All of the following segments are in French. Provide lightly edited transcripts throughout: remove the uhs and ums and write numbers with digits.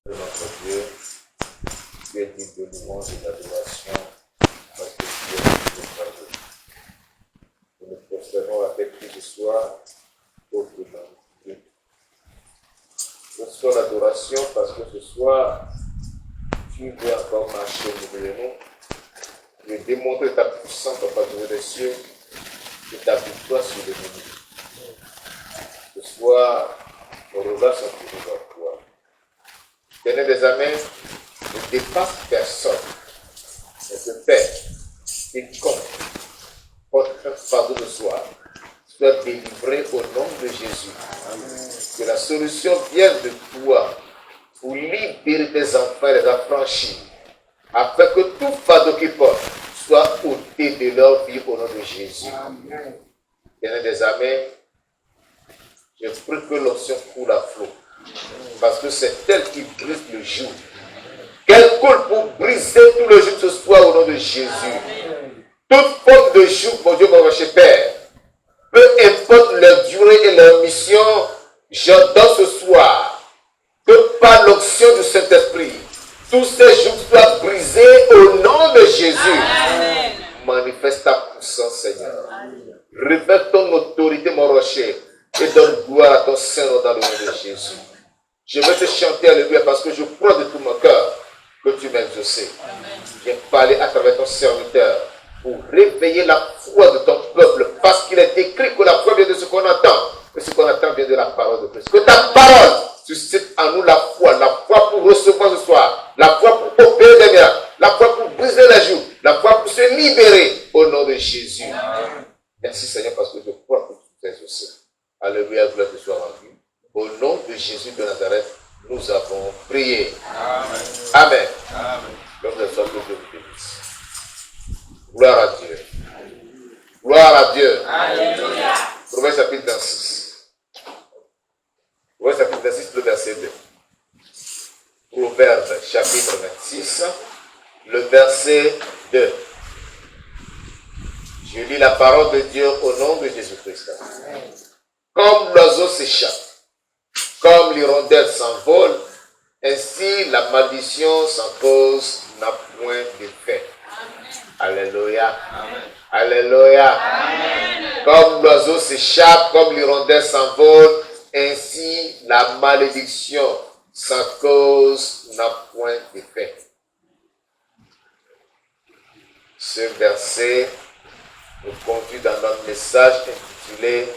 de notre Dieu, tu es digne de louange et d'adoration, parce que tu es merveilleux. Nous nous prosternons avec lui ce soir au devant de Dieu. Reçois l'adoration parce que ce soir, tu veux encore marcher au milieu de nous. Tu veux démontrer ta puissance, Papa Dieu des cieux, et ta victoire sur l'ennemi. Ce soir, nos regards sont tournés vers toi. Tenez des amens, ne dépasse personne. Mais ce Père, quiconque porte un fardeau de soi, soit délivré au nom de Jésus. Amen. Que la solution vienne de toi pour libérer tes enfants et les affranchir, afin que tout fardeau qu'ils portent soit ôté de leur vie au nom de Jésus. Amen. Tenez des amens. Je prie que l'onction coule à flot. Parce que c'est elle qui brise le joug. Qu'elle coule pour briser tout le joug ce soir au nom de Jésus. Toute forme de joug, mon Dieu, mon cher Père, peu importe leur durée et leur mission, j'ordonne ce soir que par l'onction du Saint-Esprit, tous ces jougs soient brisés au nom de Jésus. Amen. Manifeste ta puissance, Seigneur. Révèle ton autorité, mon rocher. Et donne gloire à ton Saint-Nom dans le nom de Jésus. Je vais te chanter alléluia parce que je crois de tout mon cœur que tu m'as exaucé. Viens parler à travers ton serviteur pour réveiller la foi de ton peuple parce qu'il est écrit que la foi vient de ce qu'on entend. Et ce qu'on entend vient de la parole de Christ. Que ta parole suscite en nous la foi pour recevoir ce soir, la foi pour opérer des miracles, la foi pour briser les joues, la foi pour se libérer au nom de Jésus. Amen. Merci Seigneur parce que je crois que tu t'es exaucé. Alléluia, gloire te soit rendue. Au nom de Jésus de Nazareth, nous avons prié. Amen. Amen. Amen. Donc, le soir que Dieu vous bénisse. Gloire à Dieu. Gloire à Dieu. Alléluia. Proverbe chapitre 26. Proverbe chapitre 26, le verset 2. Proverbe chapitre 26, le verset 2. Je lis la parole de Dieu au nom de Jésus-Christ. Amen. Comme l'oiseau s'échappe, comme l'hirondelle s'envole, ainsi la malédiction sans cause n'a point d'effet. Alléluia. Amen. Alléluia. Amen. Comme l'oiseau s'échappe, comme l'hirondelle s'envole, ainsi la malédiction sans cause n'a point d'effet. Ce verset nous conduit dans notre message intitulé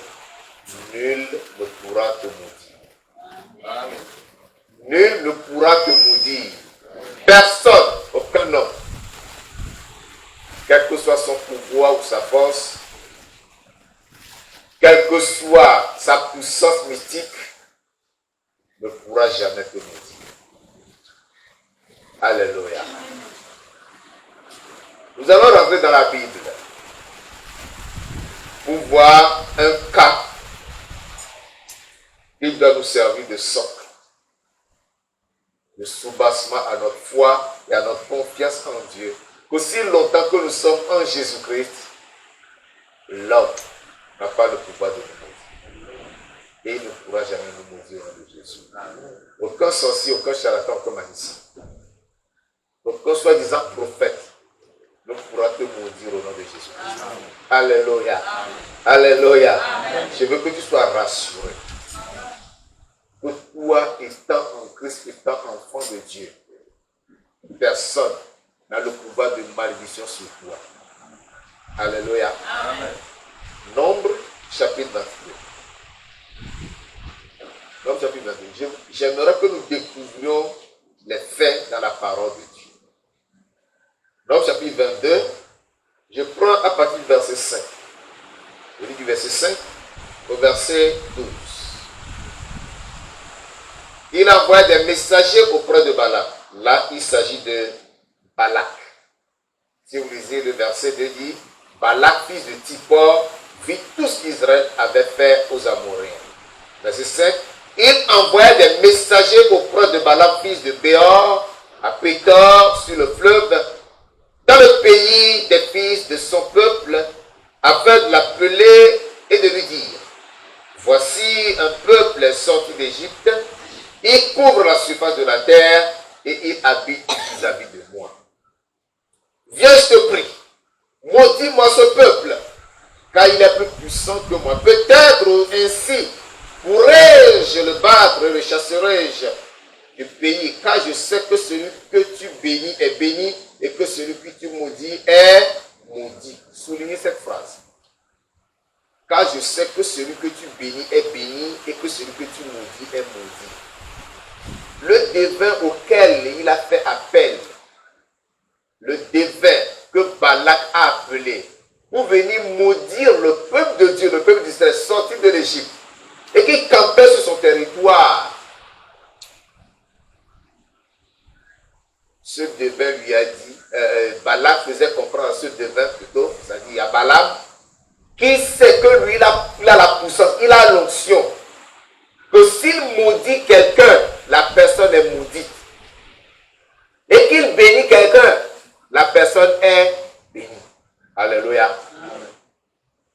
Nul ne pourra te maudire. Amen. Nul ne pourra te maudire. Personne, aucun homme, quel que soit son pouvoir ou sa force, quelle que soit sa puissance mystique, ne pourra jamais te maudire. Alléluia. Nous allons rentrer dans la Bible pour voir un cas qui doit nous servir de socle, de soubassement à notre foi et à notre confiance en Dieu. Qu'aussi longtemps que nous sommes en Jésus-Christ, l'homme n'a pas le pouvoir de nous maudire. Et il ne pourra jamais nous maudire au nom de Jésus. Aucun sorcier, aucun charlatan, aucun magicien, aucun soi-disant prophète ne pourra te maudire au nom de Jésus. Alléluia. Amen. Alléluia. Amen. Je veux que tu sois rassuré. Que toi, étant en Christ, étant enfant de Dieu, personne n'a le pouvoir de malédiction sur toi. Alléluia. Amen. Nombre chapitre 22. Nombre chapitre 22. J'aimerais que nous découvrions les faits dans la parole de Dieu. Nombre chapitre 22. Je prends à partir du verset 5. Je lis du verset 5 au verset 12. Il envoie des messagers auprès de Balaam. Là, il s'agit de Balak. Si vous lisez le verset 2, dit Balak, fils de Tipor, vit tout ce qu'Israël avait fait aux Amoréens. Verset 7. Il envoya des messagers auprès de Balaam, fils de Béor, à Pétor, sur le fleuve, dans le pays des fils de son peuple, afin de l'appeler et de lui dire Voici un peuple sorti d'Égypte Il couvre la surface de la terre et il habite vis-à-vis de moi. Viens, je te prie, maudis-moi ce peuple, car il est plus puissant que moi. Peut-être ainsi pourrais-je le battre et le chasserai-je du pays, car je sais que celui que tu bénis est béni et que celui que tu maudis est maudit. Soulignez cette phrase. Car je sais que celui que tu bénis est béni et que celui que tu maudis est maudit. Le devin auquel il a fait appel, le devin que Balak a appelé pour venir maudire le peuple de Dieu, le peuple d'Israël sorti de l'Égypte et qui campait sur son territoire. Ce devin lui a dit, Balak faisait comprendre à ce devin plutôt, c'est-à-dire à Balaam, qui sait que lui, il a la puissance, il a l'onction, que s'il maudit quelqu'un, la personne est maudite. Et qu'il bénit quelqu'un, la personne est bénie. Alléluia.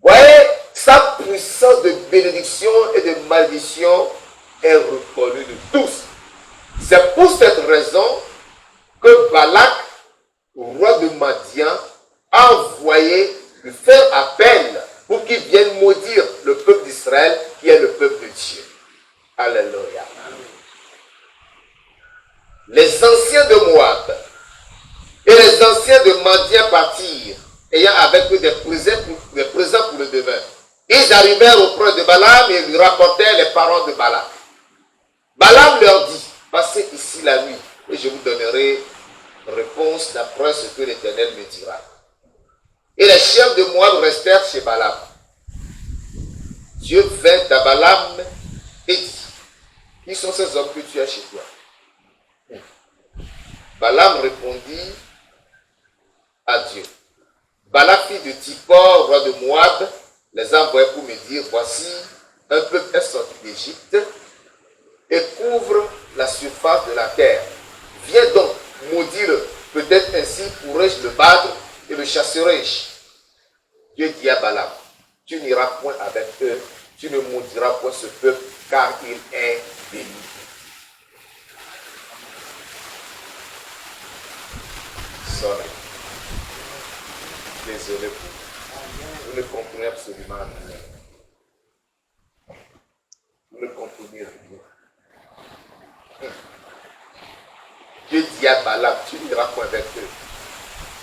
Vous voyez, sa puissance de bénédiction et de malédiction est reconnue de tous. C'est pour cette raison que Balak, roi de Madian, a envoyé lui faire appel pour qu'il vienne maudire le peuple d'Israël qui est le peuple de Dieu. Alléluia. Les anciens de Moab et les anciens de Madian partirent, ayant avec eux des présents pour le devin. Ils arrivèrent auprès de Balaam et lui rapportèrent les paroles de Balak. Balaam leur dit, passez ici la nuit et je vous donnerai réponse d'après ce que l'Éternel me dira. Et les chefs de Moab restèrent chez Balaam. Dieu vint à Balaam et dit, qui sont ces hommes que tu as chez toi? Balaam répondit à Dieu. Balak, fils de Tipor, roi de Moab, les a envoyés pour me dire, voici, un peuple est sorti d'Égypte et couvre la surface de la terre. Viens donc, maudis-le. Peut-être ainsi pourrais-je le battre et le chasserai-je. Dieu dit à Balaam, tu n'iras point avec eux, tu ne maudiras point ce peuple, car il est béni. Sorry. Désolé pour vous. Vous ne comprenez absolument rien. Vous ne comprenez rien. Dieu dit à Balaam, tu n'iras point avec eux.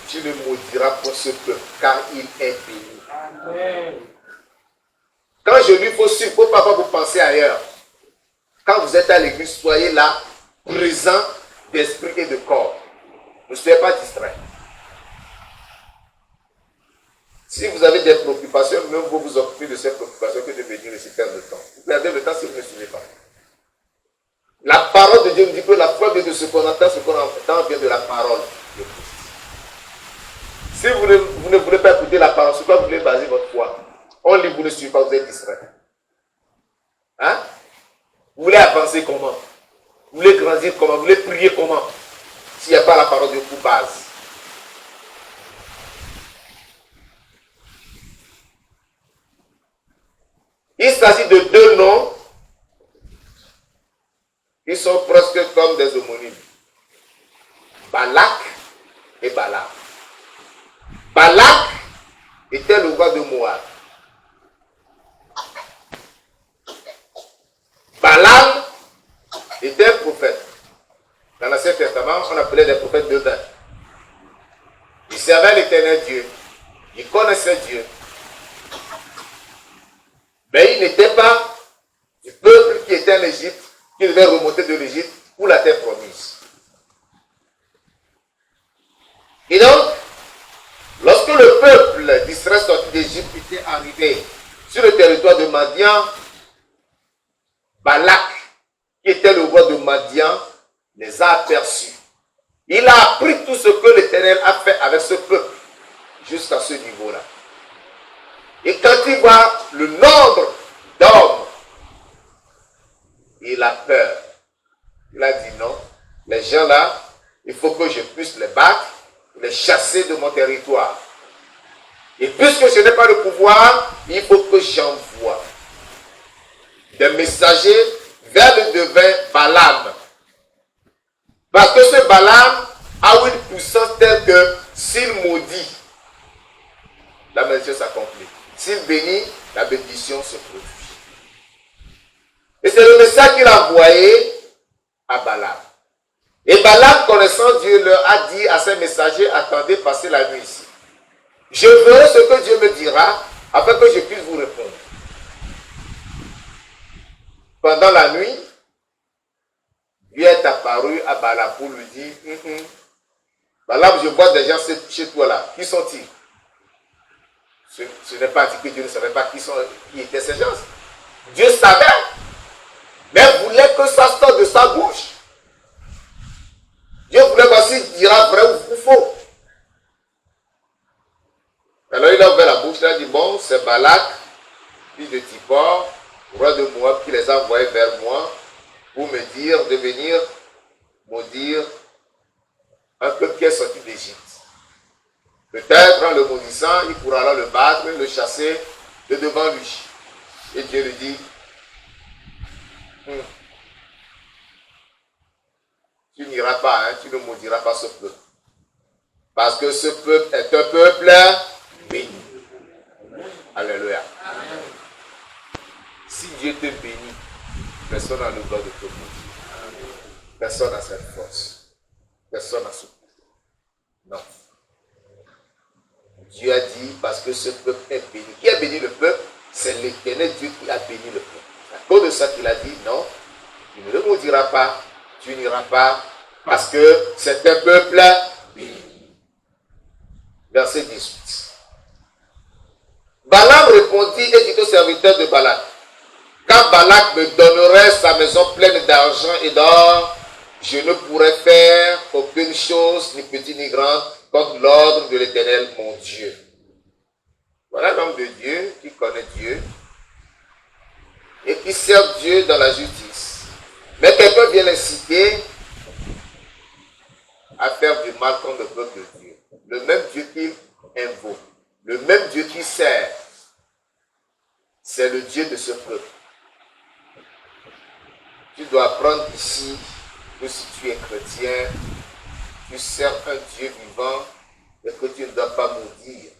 Tu ne maudiras point ce peuple, car il est béni. Amen. Quand je lui faut suivre, il ne faut pas vous penser ailleurs. Quand vous êtes à l'église, soyez là, présent d'esprit et de corps. Ne soyez pas distrait. Si vous avez des préoccupations, même vous vous occupez de ces préoccupations que de venir ici perdre le temps. Vous perdez le temps si vous ne suivez pas. La parole de Dieu nous dit que la foi vient de ce qu'on entend, ce qu'on entend vient de la parole de Christ. Si vous ne voulez pas écouter la parole, sur quoi vous voulez baser votre foi? On lit, vous ne suivez pas, vous êtes distrait. Hein? Vous voulez avancer comment? Vous voulez grandir comment? Vous voulez prier comment? S'il n'y a pas la parole de Dieu pour base. Il s'agit de deux noms qui sont presque comme des homonymes. Balak et Balaam. Balak était le roi de Moab. Balaam était un prophète. Dans l'Ancien Testament, on appelait des prophètes de vin. Il servait l'Éternel Dieu. Il connaissait Dieu. Mais il n'était pas du peuple qui était en Égypte, qui devait remonter de l'Égypte pour la terre promise. Et donc, lorsque le peuple d'Israël sorti d'Égypte était arrivé sur le territoire de Madian, Balak, qui était le roi de Madian, les a aperçus. Il a appris tout ce que l'Éternel a fait avec ce peuple jusqu'à ce niveau-là. Et quand il voit le nombre d'hommes, il a peur. Il a dit non, les gens là, il faut que je puisse les battre, les chasser de mon territoire. Et puisque je n'ai pas le pouvoir, il faut que j'envoie des messagers vers le devin Balaam. Parce que ce Balaam a une puissance telle que s'il maudit, la malédiction s'accomplit. S'il bénit, la bénédiction se produit. Et c'est le message qu'il a envoyé à Balaam. Et Balaam, connaissant Dieu, leur a dit à ses messagers, attendez, passez la nuit ici. Je verrai ce que Dieu me dira, afin que je puisse vous répondre. Pendant la nuit, Dieu est apparu à Balaam pour lui dire, Balaam, je vois des gens chez toi là. Qui sont-ils? Ce n'est pas dit que Dieu ne savait pas qui étaient ces gens. Dieu savait, mais voulait que ça sorte de sa bouche. Dieu voulait voir s'il dira vrai ou faux. Alors il a ouvert la bouche, il a dit, bon, c'est Balak, fils de Tipor, roi de Moab, qui les a envoyés vers moi pour me dire de venir maudire un peuple qui est sorti d'Égypte. Peut-être en le maudissant, il pourra alors le battre, le chasser de devant lui. Et Dieu lui dit, tu n'iras pas, tu ne maudiras pas ce peuple. Parce que ce peuple est un peuple béni. Alléluia. Amen. Si Dieu te bénit, personne n'a le droit de te maudire. Personne n'a cette force. Personne n'a ce pouvoir. Non. Dieu a dit, parce que ce peuple est béni. Qui a béni le peuple? C'est l'Éternel Dieu qui a béni le peuple. À cause de ça qu'il a dit, non, tu ne le maudiras pas, tu n'iras pas, parce que c'est un peuple béni. Verset 18. Balaam répondit et dit au serviteur de Balak, quand Balak me donnerait sa maison pleine d'argent et d'or, je ne pourrais faire aucune chose, ni petite ni grande, contre l'ordre de l'Éternel, mon Dieu. Voilà l'homme de Dieu qui connaît Dieu et qui sert Dieu dans la justice. Mais quelqu'un vient l'inciter à faire du mal contre le peuple de Dieu. Le même Dieu qu'il invoque, le même Dieu qui sert, c'est le Dieu de ce peuple. Tu dois apprendre ici que si tu es chrétien, tu sers un Dieu vivant et que tu ne dois pas maudire.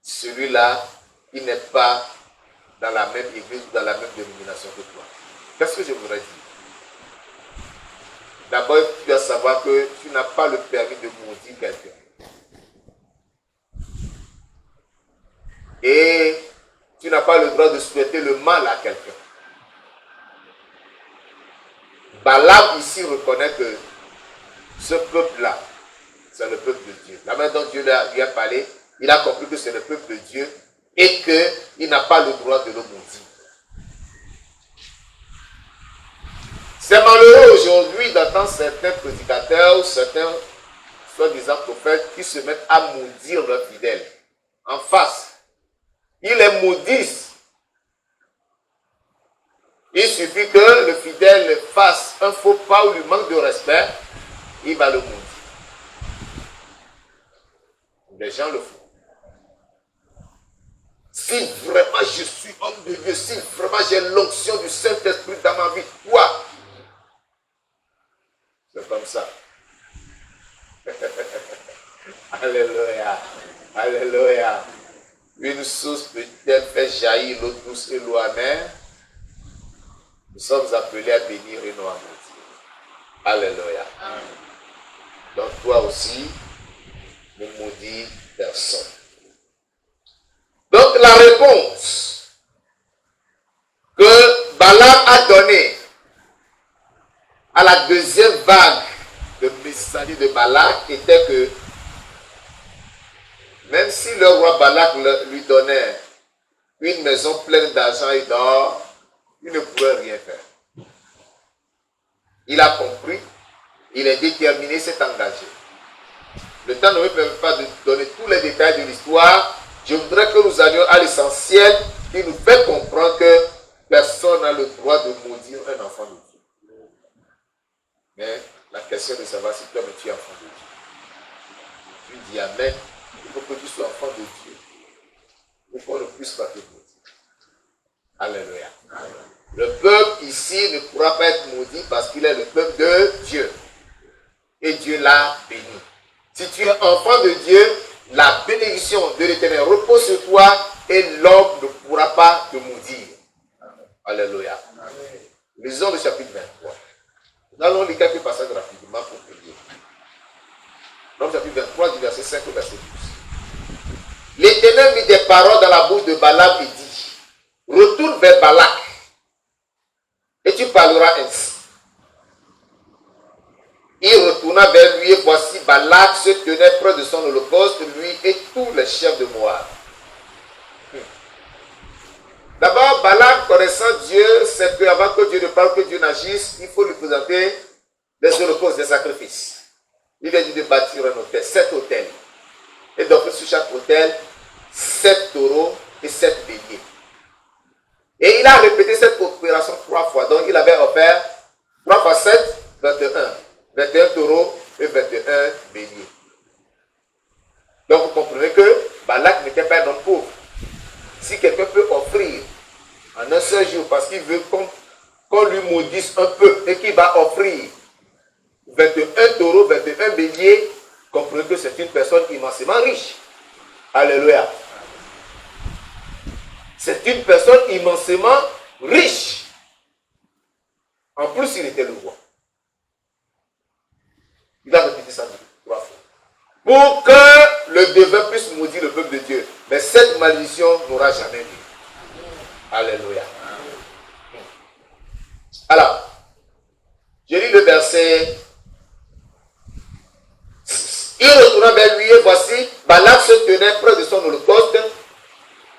Celui-là, il n'est pas dans la même église ou dans la même dénomination que toi. Qu'est-ce que je voudrais dire? D'abord, tu dois savoir que tu n'as pas le permis de maudire quelqu'un. Et tu n'as pas le droit de souhaiter le mal à quelqu'un. Balaam ici reconnaît que ce peuple-là, c'est le peuple de Dieu. La manière dont Dieu lui a parlé, il a compris que c'est le peuple de Dieu et qu'il n'a pas le droit de le maudire. C'est malheureux aujourd'hui d'entendre certains prédicateurs ou certains soi-disant prophètes qui se mettent à maudire leurs fidèles en face. Ils les maudissent. Il suffit que le fidèle fasse un faux pas ou lui manque de respect, il va le maudire. Les gens le font. Si vraiment je suis homme de Dieu, si vraiment j'ai l'onction du Saint-Esprit dans ma vie, quoi? C'est comme ça. Alléluia. Alléluia. Une source peut-elle faire jaillir l'eau douce et l'eau amère? Nous sommes appelés à bénir et non à maudire. Alléluia. Amen. Donc toi aussi, ne maudis personne. Donc la réponse que Balaam a donnée à la deuxième vague de messagers de Balak était que même si le roi Balak lui donnait une maison pleine d'argent et d'or, il ne pouvait rien faire. Il a compris, il est déterminé, s'est engagé. Le temps ne me permet pas de donner tous les détails de l'histoire. Je voudrais que nous allions à l'essentiel qui nous fait comprendre que personne n'a le droit de maudire un enfant de Dieu. Mais la question de savoir si toi tu es enfant de Dieu. Tu dis Amen. Il faut que tu sois enfant de Dieu. Il faut qu'on ne puisse pas te maudire. Alléluia. Amen. Le peuple ici ne pourra pas être maudit parce qu'il est le peuple de Dieu. Et Dieu l'a béni. Si tu es enfant de Dieu, la bénédiction de l'Éternel repose sur toi et l'homme ne pourra pas te maudire. Amen. Alléluia. Amen. Lisons le chapitre 23. Nous allons lire quelques passages rapidement pour prier. Dans le chapitre 23, du verset 5 au verset 12. L'Éternel mit des paroles dans la bouche de Balaam et dit, retourne vers Balak et tu parleras ainsi. Il retourna vers lui et voici Balak se tenait près de son holocauste, lui et tous les chefs de Moab. D'abord, Balak, connaissant Dieu, c'est qu'avant que Dieu ne parle, que Dieu n'agisse, il faut lui présenter des holocaustes, des sacrifices. Il a dit de bâtir un hôtel, 7 hôtels. Et d'offrir sur chaque hôtel 7 taureaux et 7 béliers. Et il a répété cette opération 3 fois. Donc il avait offert 3 fois 7, 21. 21 taureaux et 21 béliers. Donc vous comprenez que Balak n'était pas un homme pauvre. Si quelqu'un peut offrir en un seul jour, parce qu'il veut qu'on lui maudisse un peu et qu'il va offrir 21 taureaux, 21 béliers, comprenez que c'est une personne immensément riche. Alléluia. C'est une personne immensément riche. En plus, il était le roi. Il a répété ça 3 fois. Pour que le devin puisse maudire le peuple de Dieu. Mais cette malédiction n'aura jamais lieu. Alléluia. Alors, je lis le verset. Il retourna vers lui et voici, Balak se tenait près de son holocauste,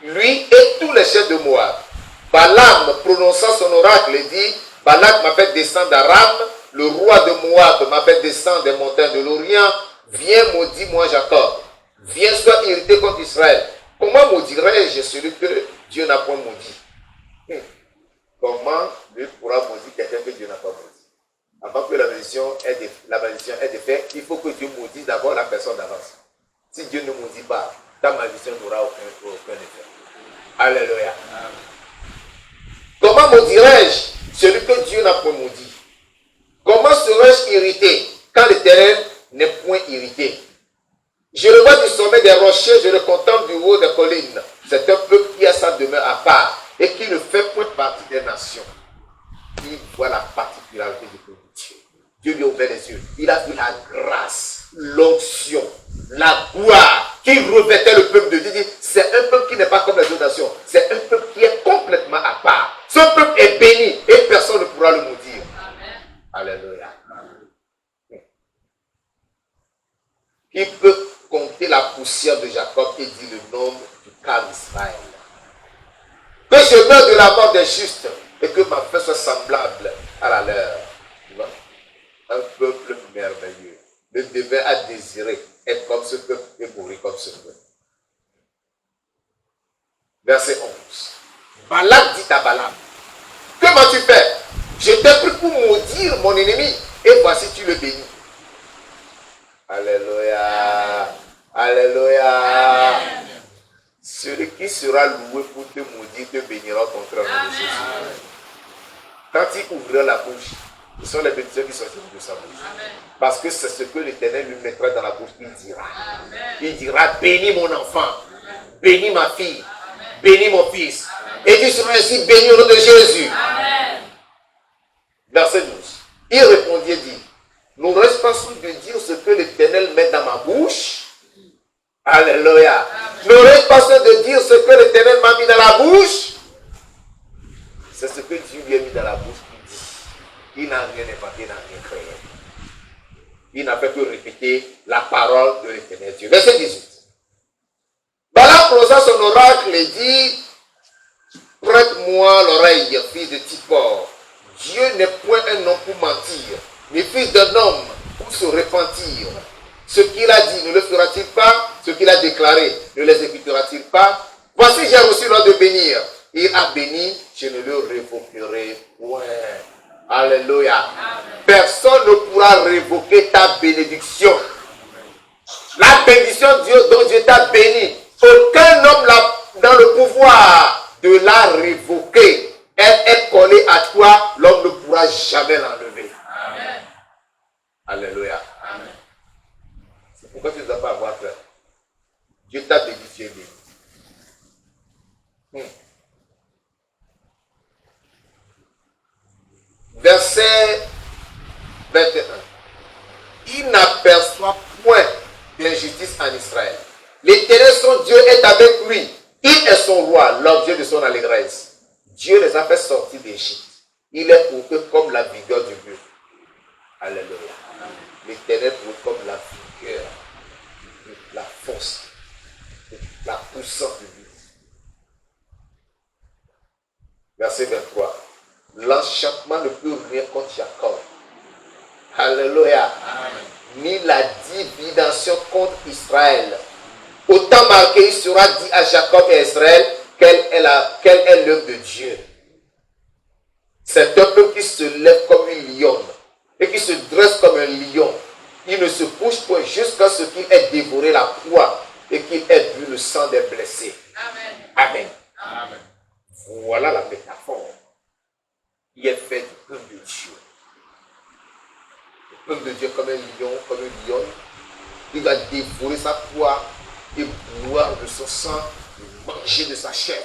lui et tous les chefs de Moab. Balaam prononça son oracle et dit, Balak m'a fait descendre d'Aram, le roi de Moab m'a fait descendre des montagnes de l'Orient, viens maudis-moi Jacob, viens sois irrité contre Israël. Comment maudirais-je celui que Dieu n'a point maudit? Comment Dieu pourra maudire quelqu'un que Dieu n'a pas maudit? Avant que la malédiction ait des faits, il faut que Dieu maudisse d'abord la personne d'avance. Si Dieu ne maudit pas, ta malédiction n'aura aucun effet. Alléluia. Comment maudirais-je celui que Dieu n'a point maudit? Comment serais-je irrité quand l'Éternel n'est point irrité? Je le vois du sommet des rochers, je le contemple du haut des collines. C'est un peuple qui a sa demeure à part et qui ne fait point partie des nations. Il voit la particularité du peuple de Dieu. Dieu lui a ouvert les yeux. Il a vu la grâce, l'onction, la gloire qui revêtait le peuple de Dieu. C'est un peuple qui n'est pas comme les autres nations. C'est un peuple qui est complètement à part. Ce peuple est béni et personne ne pourra le maudire. Amen. Alléluia. Qui peut compter la poussière de Jacob et dire le nombre du cas d'Israël? Que je meure de la mort des justes et que ma fin soit semblable à la leur. Tu vois? Un peuple merveilleux. Le devin a désiré être comme ce peuple et mourir comme ce peuple. Verset 11. Balak dit à Balaam, que m'as-tu fait? Je t'ai pris pour maudire mon ennemi et voici tu le bénis. Alléluia. Alléluia. Amen. Celui qui sera loué pour te maudire te bénira au contraire de Jésus. Quand il ouvrira la bouche, ce sont les bénédictions qui sortiront de sa bouche. Amen. Parce que c'est ce que l'Éternel lui mettra dans la bouche, il dira. Amen. Il dira, bénis mon enfant, amen, bénis ma fille, amen, bénis mon fils. Amen. Et tu seras ainsi béni au nom de Jésus. Amen. Verset 12. Il répondit et dit, n'aurais-je pas soin de dire ce que l'Éternel met dans ma bouche? Alléluia. N'aurais-je pas soin de dire ce que l'Éternel m'a mis dans la bouche? C'est ce que Dieu lui a mis dans la bouche qu'il dit. Il n'a rien inventé, il n'a rien créé. Il n'a fait que répéter la parole de l'Éternel Dieu. Verset 18. Balaam prononça son oracle et dit, prête-moi l'oreille, fils de Tipor. Dieu n'est point un homme pour mentir, ni fils d'un homme pour se repentir. Ce qu'il a dit, ne le fera-t-il pas? Ce qu'il a déclaré, ne l'exécutera-t-il pas? Voici, j'ai reçu l'ordre de bénir. Il a béni, je ne le révoquerai point. Alléluia. Amen. Personne ne pourra révoquer ta bénédiction. La bénédiction dont Dieu t'a béni, aucun homme n'a dans le pouvoir de la révoquer. Elle est collée Alléluia. Amen. C'est pourquoi tu ne dois pas avoir peur. Dieu t'a béni, tu es béni. Verset 21. Il n'aperçoit point d'injustice en Israël. L'Éternel, son Dieu, est avec lui. Il est son roi, l'objet de son allégresse. Dieu les a fait sortir d'Égypte. Il est pour eux comme la vigueur du buffle. Alléluia. L'Éternel pour eux comme la vigueur, la force, la puissance du buffle. Verset 23. L'enchantement ne peut rien contre Jacob. Alléluia. Amen. Ni la divination contre Israël. Autant marqué, il sera dit à Jacob et à Israël quelle est l'œuvre de Dieu. C'est un peuple qui se lève comme une lionne et qui se dresse comme un lion. Il ne se couche point jusqu'à ce qu'il ait dévoré la proie et qu'il ait bu le sang des blessés. Amen. Amen. Amen. Voilà la métaphore qui est faite du peuple de Dieu. Le peuple de Dieu comme un lion, comme une lionne, il va dévorer sa proie et boire de son sang et manger de sa chair.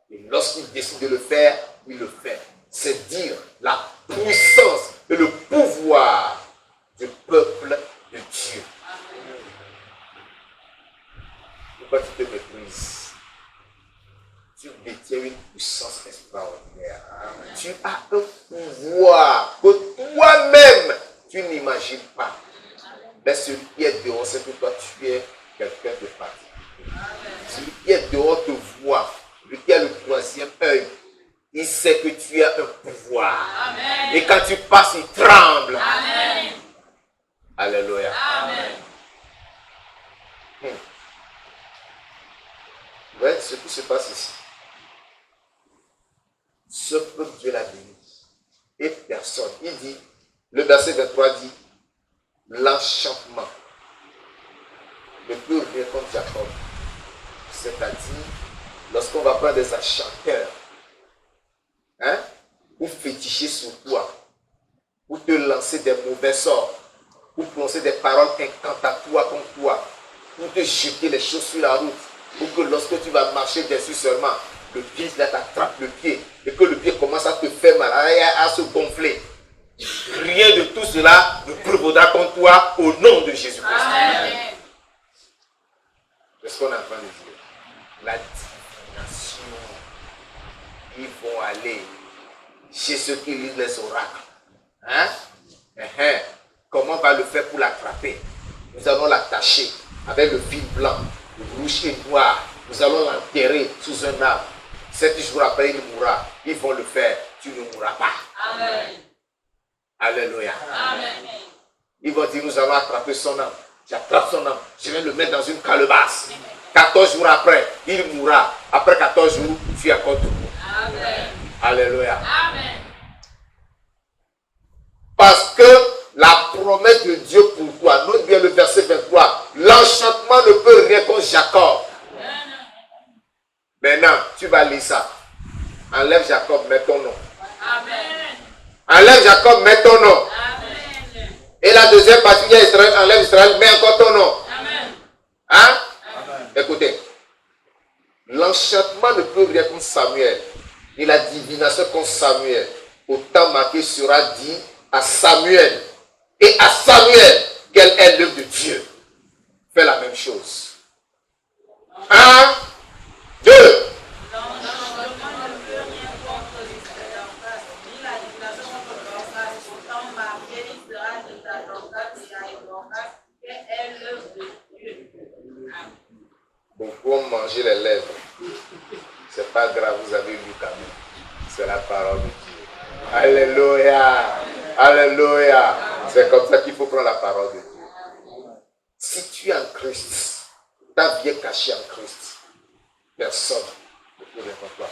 Et lorsqu'il décide de le faire, il le fait. C'est dire la puissance et le pouvoir du peuple de Dieu. Pourquoi tu te méprises? Tu détiens une puissance extraordinaire. Tu as un pouvoir que toi-même, tu n'imagines pas. Mais celui qui est dehors, c'est que toi, tu es quelqu'un de particulier. Celui qui est dehors te voit. Celui qui a le troisième œil, il sait que tu as un pouvoir. Amen. Et quand tu passes, il tremble. Amen. Alléluia. Amen. Vous voyez ce qui se passe ici. Ce peuple, Dieu l'a béni. Et personne. Il dit, le verset 23 dit, l'enchantement ne peut rien contre Jacob. C'est-à-dire, lorsqu'on va prendre des enchanteurs, pour féticher sur toi, pour te lancer des mauvais sorts, pour prononcer des paroles incantatoires contre toi, pour te jeter les choses sur la route, pour que lorsque tu vas marcher dessus seulement, le pied t'attrape le pied et que le pied commence à te faire mal, à se gonfler. Rien de tout cela ne prévaudra contre toi au nom de Jésus-Christ. C'est ce qu'on est en train de dire. La divination. Ils vont aller chez ceux qui lisent les oracles. Comment on va le faire pour l'attraper? Nous allons l'attacher avec le fil blanc, le rouge et noir. Nous allons l'enterrer sous un arbre. 7 jours après, il mourra. Ils vont le faire. Tu ne mourras pas. Amen. Alléluia. Amen. Ils vont dire, nous allons attraper son âme. J'attrape son âme. Je vais le mettre dans une calebasse. 14 jours après, il mourra. Après 14 jours, tu es encore debout. Amen. Alléluia. Amen. Parce que la promesse de Dieu pour toi, note bien le verset 23, l'enchantement ne peut rien contre Jacob. Maintenant, tu vas lire ça. Enlève Jacob, mets ton nom. Amen. Enlève Jacob, mets ton nom. Amen. Et la deuxième partie, il y a Israël, enlève Israël, mets encore ton nom. Amen. Hein? Amen. Écoutez, l'enchantement ne peut rien contre Samuel. Et la divination contre Samuel. Autant marqué sera dit à Samuel. Et à Samuel, quelle est l'œuvre de Dieu? Fais la même chose. 1, 2. Beaucoup ont mangé les lèvres. C'est pas grave, vous avez lu quand même. C'est la parole de Dieu. Alléluia. Alléluia. C'est comme ça qu'il faut prendre la parole de Dieu. Si tu es en Christ, ta vie est cachée en Christ. Personne ne peut répondre à toi.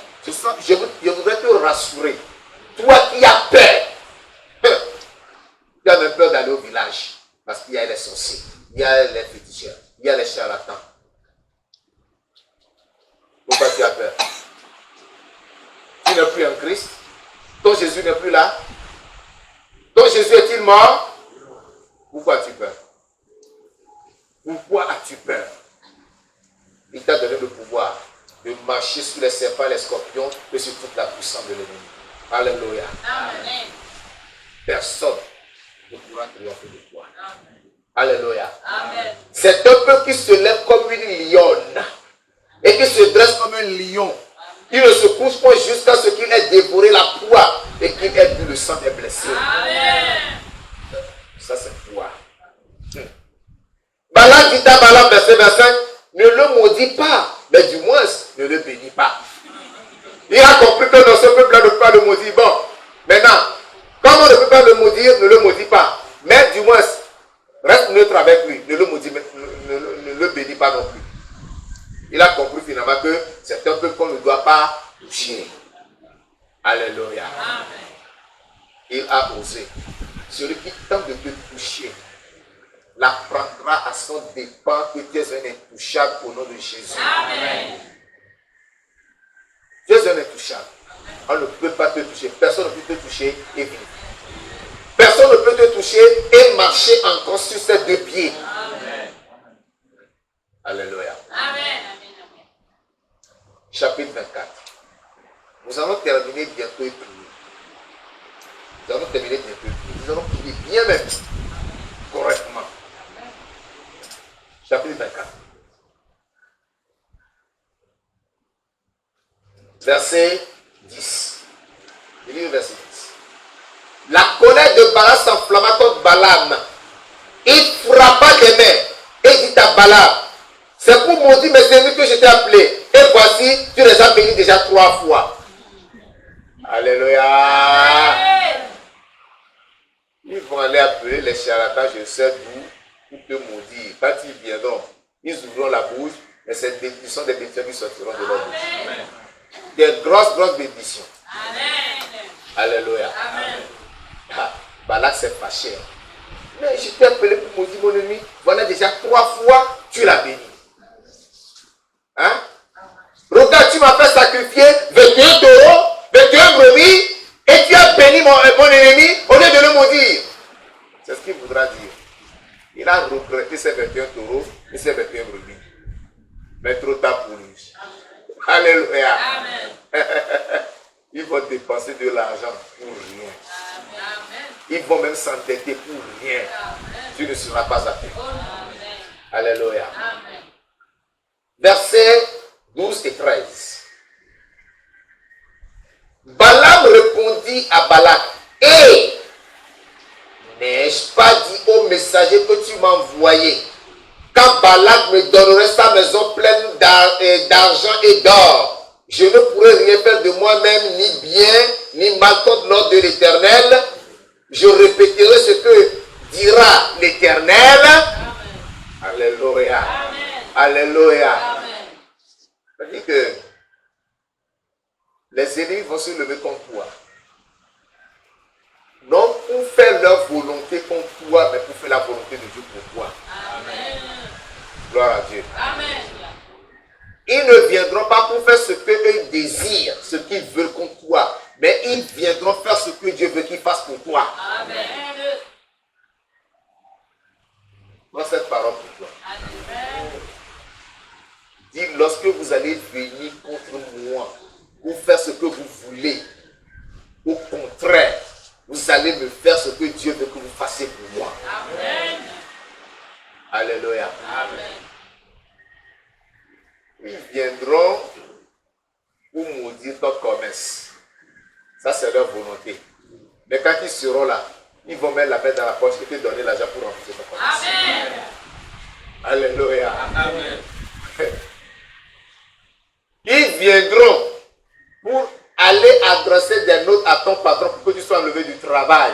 Je voudrais te rassurer. Toi qui as peur, tu as même peur d'aller au village. Parce qu'il y a les sorciers, il y a les féticheurs, il y a les charlatans. Pourquoi tu as peur? Tu n'es plus en Christ. Ton Jésus n'est plus là. Ton Jésus est-il mort? Pourquoi as-tu peur? Il t'a donné le pouvoir de marcher sur les serpents, les scorpions et sur toute la puissance de l'ennemi. Alléluia. Amen. Personne ne pourra triompher de toi. Amen. Alléluia. Amen. C'est un peuple qui se lève comme une lionne et qui se dresse comme un lion. Il ne se couche pas jusqu'à ce qu'il ait dévoré la proie et qu'il ait bu le sang des blessés. Amen. Ça, c'est foi. Balak dit à Balaam, verset 25, ne le maudis pas, mais du moins, ne le bénis pas. Il a compris que dans ce peuple-là, on ne peut pas le maudire. Bon, maintenant, comme on ne peut pas le maudire, ne le maudis pas. Mais du moins, reste neutre avec lui. Ne le maudis, ne le bénis pas non plus. Il a compris finalement que c'est un peuple qu'on ne doit pas toucher. Alléluia. Amen. Il a osé. Celui qui tente de te toucher l'apprendra à son dépens que tu es un intouchable au nom de Jésus. Amen. Tu es un intouchable. On ne peut pas te toucher. Personne ne peut te toucher et vivre. Personne ne peut te toucher et marcher encore sur ses deux pieds. Amen. Alléluia. Amen. Chapitre 24. Nous allons terminer bientôt et prier. Nous allons terminer bientôt et prier. Nous allons prier bien même, correctement. Chapitre 24. Verset 10. Je lis le verset 10. La colère de Balaam s'enflamma contre Balaam. Il frappa des mains et dit à Balaam, c'est pour maudire mes ennemis que je t'ai appelé. Et voici, tu les as bénis déjà 3 fois. Alléluia. Amen. Ils vont aller appeler les charlatans, je sais d'où, pour te maudire. Quand ils viendront, ils ouvriront la bouche, et ce sont des bénédictions qui sortiront de leur bouche. Amen. Des grosses bénédictions. Amen. Alléluia. Amen. Balak s'est fâché. Mais je t'ai appelé pour maudire mon ennemi. Voilà déjà 3 fois, tu l'as béni. Hein? Regarde, tu m'as fait sacrifier 21 taureaux, 21 brebis, et tu as béni mon ennemi au lieu de le maudire. C'est ce qu'il voudra dire. Il a regretté ses 21 taureaux et ses 21 brebis. Mais trop tard pour lui. Alléluia. Amen. Ils vont dépenser de l'argent pour rien. Amen. Ils vont même s'endetter pour rien. Amen. Tu ne seras pas appelé. Alléluia. Amen. Versets 12 et 13. Balaam répondit à Balak, hé, n'ai-je pas dit au messager que tu m'as envoyé, quand Balak me donnerait sa maison pleine d'argent et d'or, je ne pourrais rien faire de moi-même, ni bien, ni mal contre l'ordre de l'Éternel. Je répéterai ce que dira l'Éternel. Alléluia. Amen. Alléluia. Amen. C'est-à-dire que les ennemis vont se lever contre toi. Non pour faire leur volonté contre toi, mais pour faire la volonté de Dieu pour toi. Amen. Gloire à Dieu. Amen. Ils ne viendront pas pour faire ce qu'eux désirent, ce qu'ils veulent contre toi, mais ils viendront faire ce que Dieu veut qu'ils fassent pour toi. Amen. Prends cette parole pour toi. Amen. Dis, lorsque vous allez venir contre moi, pour faire ce que vous voulez, au contraire, vous allez me faire ce que Dieu veut que vous fassiez pour moi. Amen. Alléluia. Amen. Ils viendront pour maudire ton commerce. Ça, c'est leur volonté. Mais quand ils seront là, ils vont mettre la main dans la poche et te donner l'argent pour rembourser ton commerce. Amen. Alléluia. Amen. Ils viendront pour aller adresser des notes à ton patron pour que tu sois enlevé du travail.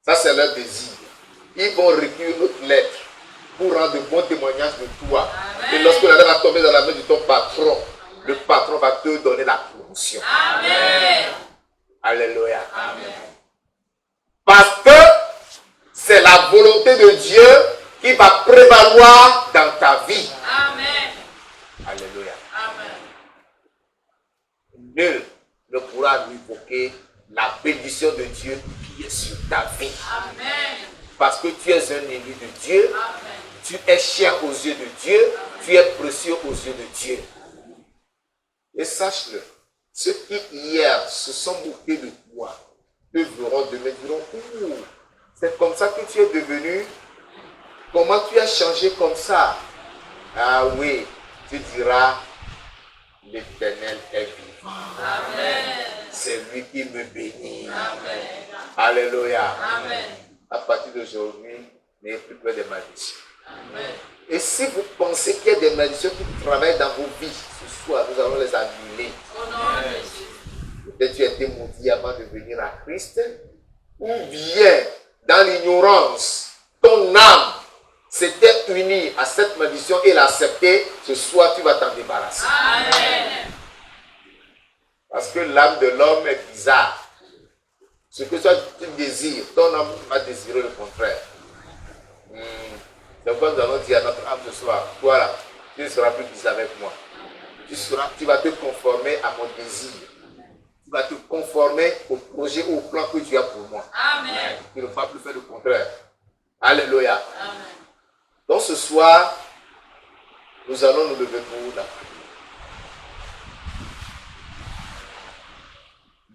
Ça, c'est leur désir. Ils vont recueillir notre lettre pour rendre de bons témoignages de toi. Amen. Et lorsque la lettre va tomber dans la main de ton patron, le patron va te donner la promotion. Amen. Alléluia. Amen. Parce que c'est la volonté de Dieu qui va prévaloir dans ta vie. Amen. Alléluia. Amen. Nul ne pourra invoquer la bénédiction de Dieu qui est sur ta vie. Amen. Parce que tu es un élu de Dieu. Tu es cher aux yeux de Dieu. Tu es précieux aux yeux de Dieu. Et sache-le, ceux qui hier se sont moqués de toi, te verront demain, diront, oh, c'est comme ça que tu es devenu. Comment tu as changé comme ça? Ah oui, tu diras, l'Éternel est vivant. C'est lui qui me bénit. Amen. Alléluia. Amen. À partir d'aujourd'hui, n'ayez plus peur des malédictions. Amen. Et si vous pensez qu'il y a des malédictions qui travaillent dans vos vies, ce soir, nous allons les annuler. Peut-être tu as été maudit avant de venir à Christ, ou bien dans l'ignorance, ton âme s'était unie à cette malédiction et l'accepter. Ce soir, tu vas t'en débarrasser. Amen. Parce que l'âme de l'homme est bizarre. Ce que toi tu désires, ton âme va désirer le contraire. C'est pourquoi nous allons dire à notre âme ce soir, toi là, tu ne seras plus bizarre avec moi. Tu vas te conformer à mon désir. Tu vas te conformer au projet, au plan que tu as pour moi. Amen. Tu ne vas plus faire le contraire. Alléluia. Amen. Donc ce soir, nous allons nous lever pour la prière.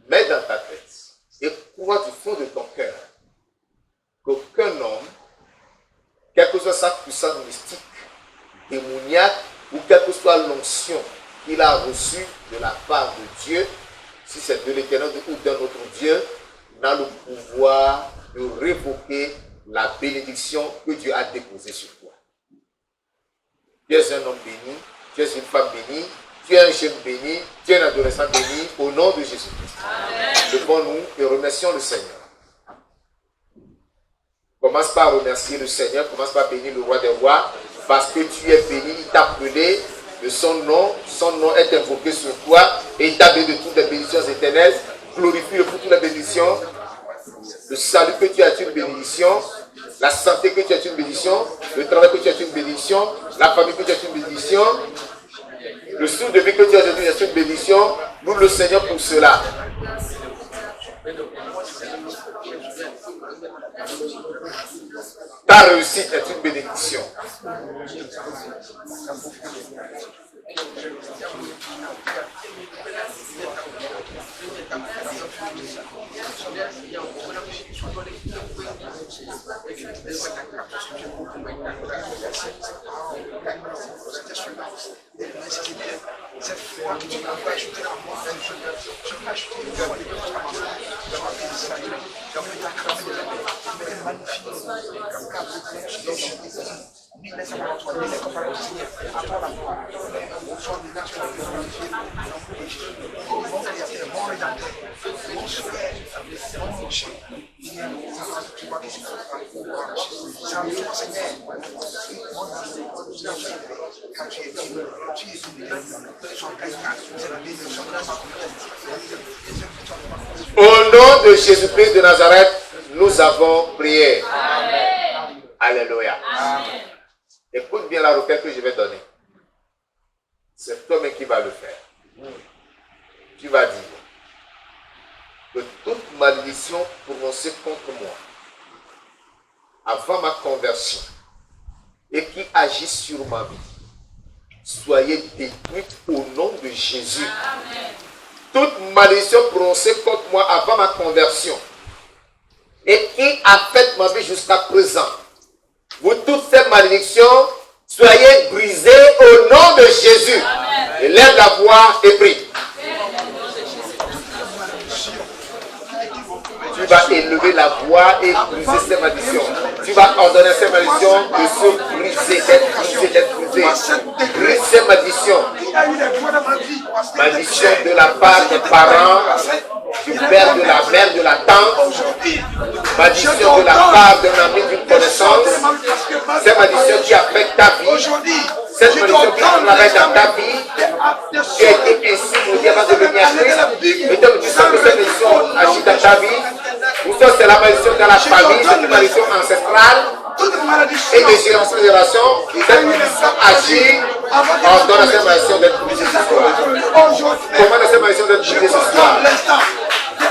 Mets dans ta tête et crois du fond de ton cœur qu'aucun homme, quelle que soit sa puissance mystique, démoniaque, ou quelle que soit l'onction qu'il a reçue de la part de Dieu, si c'est de l'Éternel ou d'un autre Dieu, n'a le pouvoir de révoquer la bénédiction que Dieu a déposée sur toi. Tu es un homme béni, tu es une femme bénie, tu es un jeune béni, tu es un adolescent béni, au nom de Jésus-Christ. Levons-nous et remercions le Seigneur. Commence par remercier le Seigneur, commence par bénir le roi des rois, parce que tu es béni, il t'a appelé de son nom est invoqué sur toi, et il t'a béni de toutes les bénédictions éternelles. Glorifie-le pour toutes les bénédictions. Le salut que tu as est une bénédiction, la santé que tu as est une bénédiction, le travail que tu as est une bénédiction, la famille que tu as est une bénédiction, le souffle de vie que tu as aujourd'hui est une bénédiction. Nous le Seigneur pour cela. Ta réussite est une bénédiction. Au nom de Jésus-Christ de Nazareth, nous avons prié. Amen. Alléluia. Amen. Écoute bien la requête que je vais donner. C'est toi-même qui vas le faire. Tu vas dire que toute malédiction prononcée contre moi avant ma conversion et qui agit sur ma vie, soyez détruite au nom de Jésus. Amen. Toute malédiction prononcée contre moi avant ma conversion et qui affecte ma vie jusqu'à présent, vous toutes ces malédictions, soyez brisées au nom de Jésus. Amen. Et lève la voix et prie. Tu vas élever la voix et briser ces malédictions. Tu vas ordonner ces malédictions de se briser, d'être brisées, d'être brisées. Brise ces malédictions. Malédiction de la part des parents, du père, de la mère, de la tante. Malédiction de la part d'un ami, d'une connaissance. Ces malédictions qui affectent ta vie. Cette malédiction qui travaille dans ta vie. Tu as été ainsi maudit avant de venir à Christ. Et donc tu sens que cette malédiction agit dans ta vie. Ou ça c'est la malédiction dans la famille, c'est une malédiction ancestrale. Et de génération en génération, cette malédiction agit. Ordonne à cette malédiction d'être brisée ce soir. Commande à cette malédiction d'être brisée ce soir.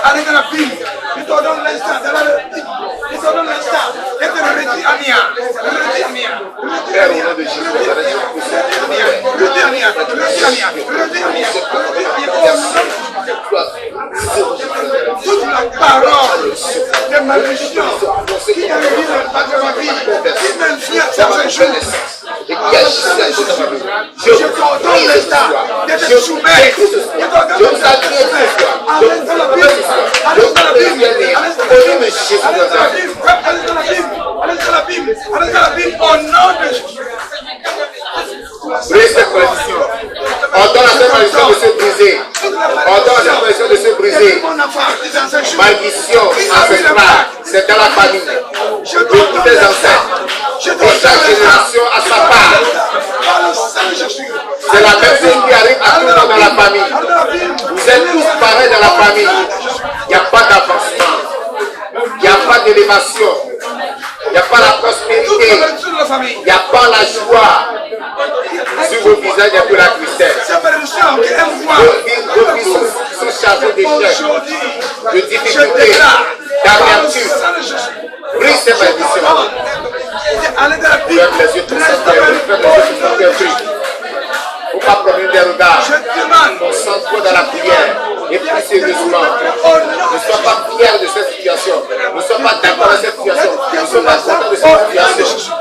Arrive la Bible, il te donne l'instant, t'ordonne l'instant. Et te le redis à Nia. Redis à Nia. Père, au nom de Jésus, Redis à Nia. Redis à Nia. Redis à Nia. Redis à Nia. Toute la parole de malédiction qui est arrivée dans ma vie, qui m'influence chaque jour, je t'ordonne l'instant de te soumettre. Je t'ordonne l'instant de te soumettre. Allez dans la Bible. Allez dans la Bible. Allez dans la Bible. Allez dans la Bible. Allez dans la Bible. Au nom de Jésus. Brise cette malédiction. Ordonne à cette malédiction de se briser. Ordonne à cette malédiction de se briser. Malédiction ancestrale, c'est dans la famille. De tous tes ancêtres. Et chaque génération a sa part. C'est la même chose qui arrive à tout le monde dans la famille. Vous êtes tous pareils dans la famille. Il n'y a pas d'avancement. Il n'y a pas d'élévation. Il n'y a pas la prospérité. Il n'y a pas la joie. Sur vos visages, il n'y a que la tristesse. Vos vies sont chargées d'échecs, de difficultés, d'amertume. Brise ces malédictions. Allez dans la Bible. Ferme les yeux pour sortir. Il ne faut pas promener des regards. Concentre-toi dans la prière. Et plus sérieusement, ne sois pas fier de cette situation. Ne sois pas d'accord avec cette situation. Ne sois pas content de cette situation.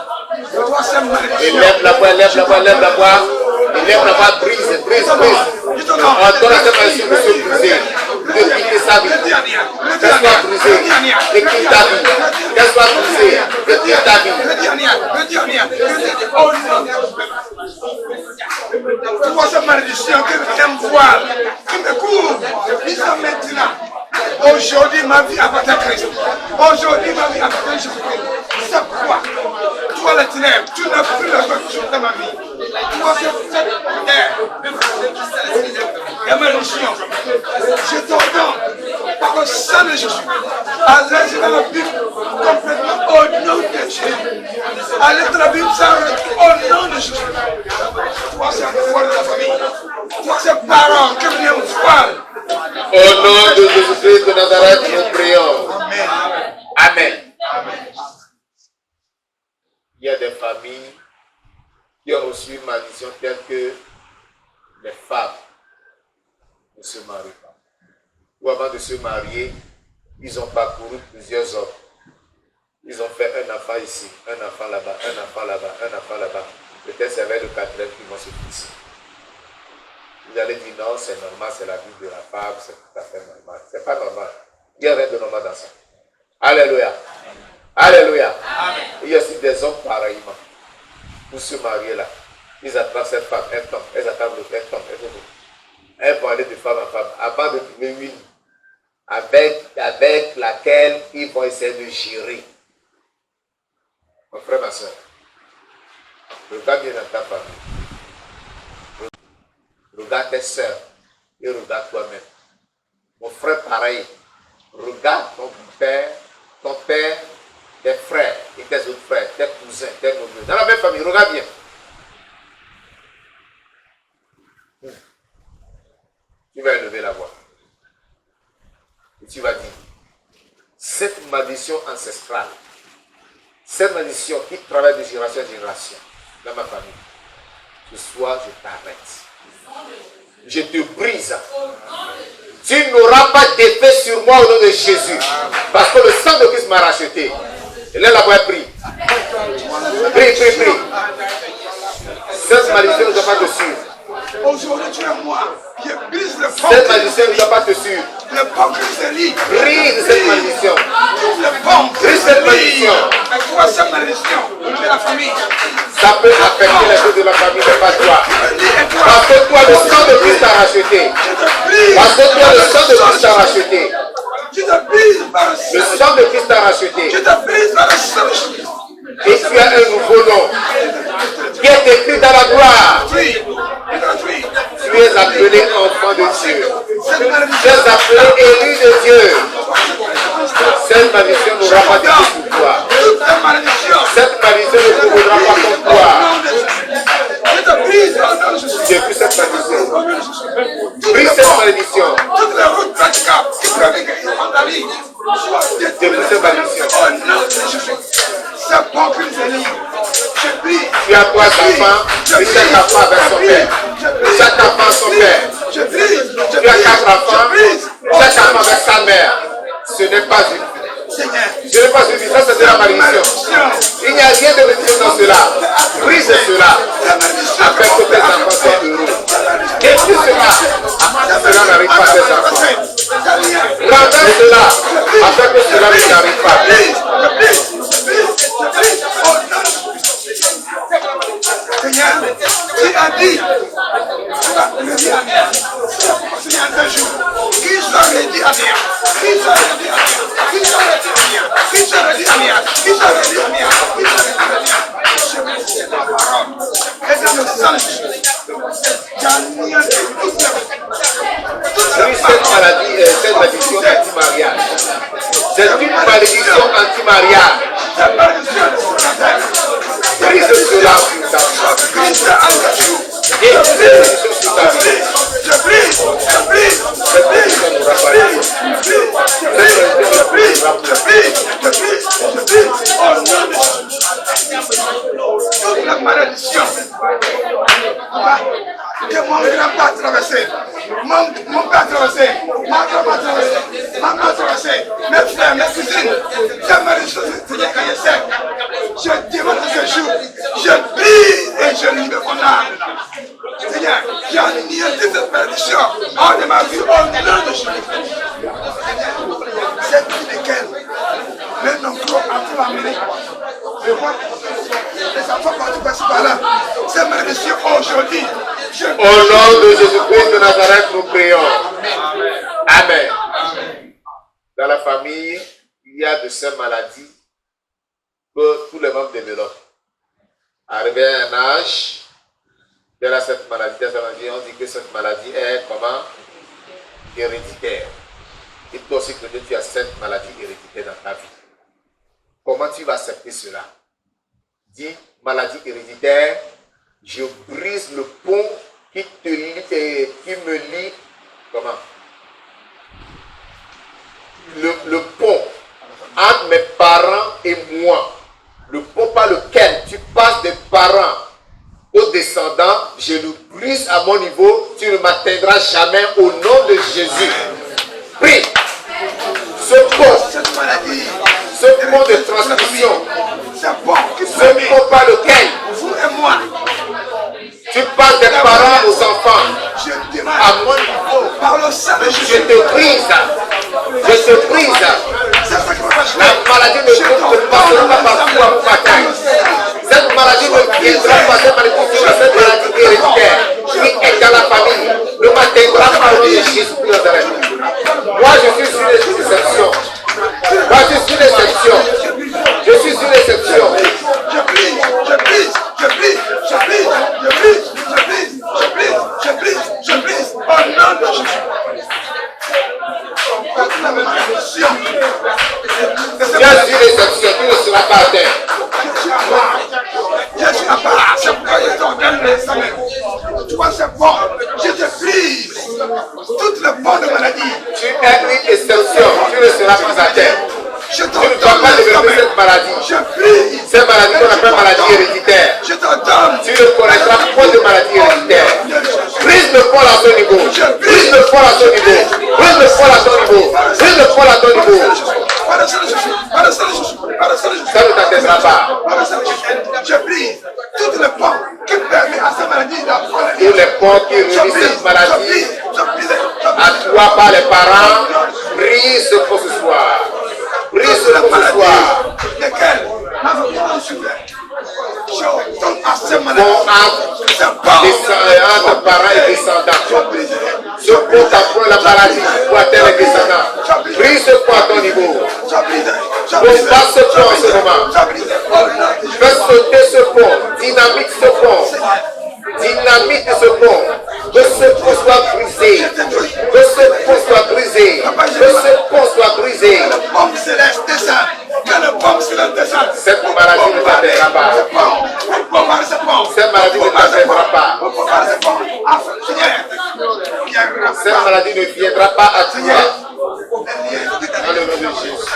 Élève la voix, élève la voix, élève la voix. Élève la voix, brise, brise, brise. Ordonne à cette malédiction de se briser, de quitter sa vie. Qu'elle soit brisée, de quitter ta vie. Qu'elle soit brisée, de quitter ta vie. Tu vois cette malédiction qui me voile, qui me couvre, jusqu'à maintenant. Aujourd'hui, ma vie appartient à Christ. Aujourd'hui, ma vie appartient à Jésus-Christ. C'est pourquoi, toi les ténèbres, tu n'as plus la condition dans ma vie. Tu vois la malédiction. Je t'ordonne, par le sang de Jésus, allez dans la Bible complètement au nom de Jésus. Allez dans la Bible au nom de Jésus. Toi, c'est un voile de la famille. Toi, c'est parents qui viennent voile. Au nom de Jésus-Christ de Nazareth, nous prions. Amen. Amen. Il y a des familles qui ont reçu une malédiction telle que les femmes ne se marient pas. Ou avant de se marier, ils ont parcouru plusieurs hommes. Ils ont fait un enfant ici, un enfant là-bas, un enfant là-bas, un enfant là-bas. Peut-être c'est avec le quatrième qui vont se fixer. Vous allez dire non, c'est normal, c'est la vie de la femme, c'est tout à fait normal. C'est pas normal. Il y a rien de normal dans ça. Alléluia. Alléluia. Amen. Il y a aussi des hommes pareillement. Pour se marier là, ils attrapent cette femme, un temps, elles attrapent l'autre, un temps, elles vont aller de femme en femme avant de trouver une avec laquelle ils vont essayer de gérer. Mon frère, ma soeur, regarde bien dans ta famille. Regarde tes soeurs et regarde toi-même. Mon frère, pareil. Regarde ton père, tes frères et tes autres frères, tes cousins, tes neveux. Dans la même famille, regarde bien. Tu vas élever la voix. Et tu vas dire, cette malédiction ancestrale, cette malédiction qui travaille de génération en génération dans ma famille, ce soir, je t'arrête. Je te brise. Tu n'auras pas d'effet sur moi au nom de Jésus. Parce que le sang de Christ m'a racheté. Et là, la voix prie. Prie. Cette malédiction ne doit pas te suivre. Aujourd'hui, tu es moi. Je brise le pont. Cette malédiction ne doit pas te suivre. Le pont qui se lie. Brise cette malédiction. Le pont. Brise cette malédiction. Mais toi, cette malédiction de la famille. Ça peut affecter les choses de la famille, mais pas toi. Parce que toi, le sang de Christ t'a racheté. Parce que toi, le sang de Christ t'a racheté. Le sang de Christ t'a racheté. Et tu as un nouveau nom qui est écrit dans la gloire. Tu es appelé enfant de Dieu. Tu es appelé élu de Dieu. Cette malédiction n'aura pas de pour toi. Cette malédiction ne courra pas contre toi. Depuis cette malédiction. Brise cette malédiction. Depuis cette malédiction. Tu as 3 enfants, et chaque enfant avec son père. Chaque enfant son père. Tu as 4 enfants, chaque enfant avec sa mère. Ce n'est pas une vie. Ce n'est pas une vie, ça c'est de la malédiction. Il n'y a rien de malédiction dans cela. Brise cela, afin que tes enfants soient heureux. Détruis cela, afin que cela n'arrive pas à tes enfants. Renverse cela, afin que cela ne t'arrive pas. Seigneur, tu as dit, Seigneur, un jour, qui serait dit à bien, qui serait dit à bien, qui serait dit à bien, qui serait dit à bien, qui serait dit à bien, qui serait dit à bien. Je me suis la parole, et dans le sang, cette maladie, cette malédiction anti-mariage. C'est une malédiction anti-mariage. Brise cela sur ta vie. Et toutes les malédictions sur ta vie. Toute la malédiction que mon grand-père a traversé, mon père a traversé, ma grand-mère a traversé, ma mère a traversé, mes frères, mes cousines, j'ai malédiction, Seigneur, quand je sais, je demande ce jour, je brise et je libère mon âme. Seigneur, j'ai anéanti cette malédiction hors de ma vie, au nom de Jésus. C'est lesquels les non-crocs ont l'Amérique. Je vois les enfants partout par là. C'est malédiction aujourd'hui. Au nom de Jésus-Christ de Nazareth, nous prions. Amen. Dans la famille, il y a de ces maladies que tous les membres développent. Arrivé à un âge, il y a cette maladie, on dit que cette maladie est comment? Héréditaire. Et toi aussi que tu as cette maladie héréditaire dans ta vie. Comment tu vas accepter cela? Dis, maladie héréditaire, je brise le pont qui te lie et qui me lie. Comment? Le pont entre mes parents et moi. Le pont par lequel tu passes des parents aux descendants, je le brise à mon niveau. Tu ne m'atteindras jamais au nom de Jésus. Prie. Ce pont de transmission, ce pont par lequel Vous et moi, tu passes des parents aux enfants, je demande à mon niveau, par le sang de je Jésus. te brise. Je te brise. La maladie ne passera pas par toi au matin. Cette maladie ne viendra pas, cette malédiction, cette maladie héréditaire qui est dans la famille ne m'atteindra pas au nom de Jésus de Nazareth. Moi, je suis une exception. Moi, je suis une exception. Je suis une exception. Je brise, je brise, je brise, je brise, je brise, je brise, je brise, je brise, je brise, au nom de Jésus. Toute la malédiction. Tu es une exception, tu ne seras pas atteint. Je suis à part, c'est pourquoi je t'ordonne l'examen. Tu vois, c'est bon, je te brise toutes les bonnes de maladie. Tu es une exception, tu ne seras pas atteint. Je Tu ne dois pas développer cette maladie. Je brise. Cette maladie qu'on appelle maladie héréditaire. Je t'ordonne. Tu ne connaîtras point de maladie héréditaire. Brise le poil à ton niveau. Brise le poil à ton niveau. Brise le poil à ton niveau. Brise le poil à ton niveau. Ça ne t'atteindra pas. Je brise toutes les ponts qui permettent à cette maladie d'apprendre. Tous les ponts qui réunissent cette maladie à toi par les parents, brise pour ce soir. Brise pour ce soir. Lesquels entre parents et descendants. Ce pont t'apprend la maladie pour atteindre les descendants. Brise ce pont à ton niveau. Passe ce pont en ce moment. Fais sauter ce pont. Dynamite ce pont. Dynamite ce pont. Que ce pont soit brisé. Que ce pont soit brisé. Que ce pont soit brisé. Cette maladie ne t'atteindra pas. Cette maladie ne t'atteindra pas. Cette maladie ne viendra pas à toi. Dans le nom de Jésus.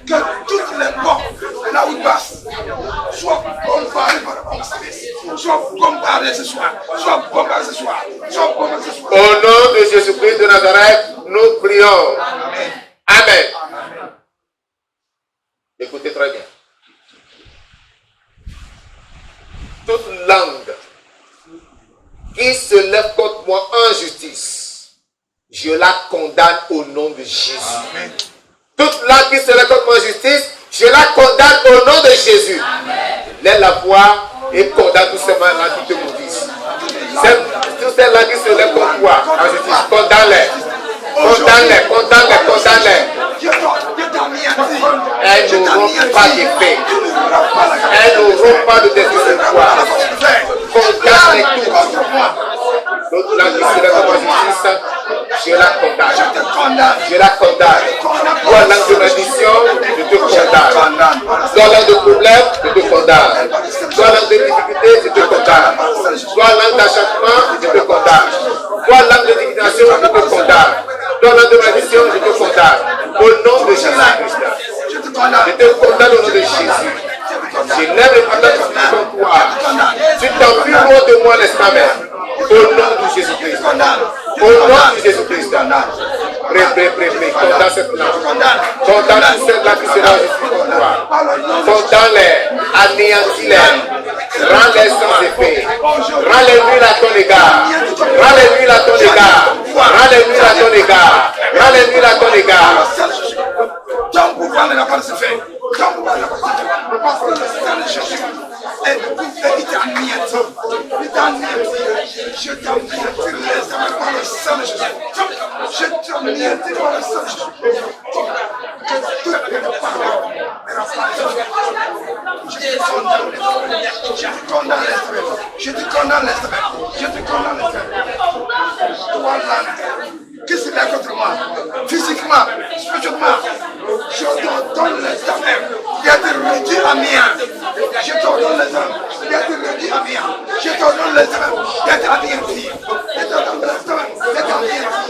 Que toutes les portes, là où ils passent, soient comparées par le Sois bombardé ce soir. Sois bombardé ce soir. Sois bombardé ce soir. Au nom de Jésus-Christ de Nazareth, nous prions. Amen. Écoutez très bien. Toute langue qui se lève contre moi en justice, je la condamne au nom de Jésus. Amen. Toute langue qui se lève contre moi en justice, je la condamne au nom de Jésus. Lève la voix et condamne tous ces malades qui te maudissent. Tous ces langues qui se lèvent contre toi en justice, condamne-les. Condamne-les, condamne-les, condamne-les. Elles n'auront pas d'effet. Elles n'auront pas de décision de toi. Condamne-les tous. L'autre langue qui se lève contre moi en justice, je la condamne. Je la condamne. Toi, langue de malédiction, je te condamne. Toi, langue de problème, je te condamne. Toi, langue de difficulté, je te condamne. Toi, langue d'acharnement, je te condamne. Toi, langue de divination, je te condamne. Toi, langue de malédiction, je te condamne. Au nom de Jésus-Christ. Je te condamne au nom de Jésus. Je lève le condamne contre toi. Tu t'enfuis loin de moi, n'est-ce pas, mère? Au nom de Jésus-Christ. Au nom de Jésus-Christ. Pré. Condamne cette langue. Condamne toute cette langue qui sera juste pour toi. Condamne-les. Anéantis-les. Rends-les sans effet. Rends-les nuls à ton égard. Rends-les nuls à ton égard. Rends-les nuls à ton égard. Rends-les nuls à ton égard. Ton pouvoir ne l'a pas laissé faire. Ton pouvoir ne l'a pas laissé faire. Parce que le sang de Jésus est il t'anéantit. Il t'anéantit. Je t'anéantis par le sang de Jésus. Je t'anéantis par le sang de Jésus. Que tout le monde parle. Je te condamne l'esprit. Je te condamne l'esprit. Je te condamne l'esprit. Toi là, qui se met contre moi, physiquement, spirituellement, je t'ordonne les affaires d'être réduit à mien. Je t'ordonne les affaires d'être réduit à mien. Je t'ordonne les affaires d'être anéanti. Je t'ordonne les affaires d'être anéanti.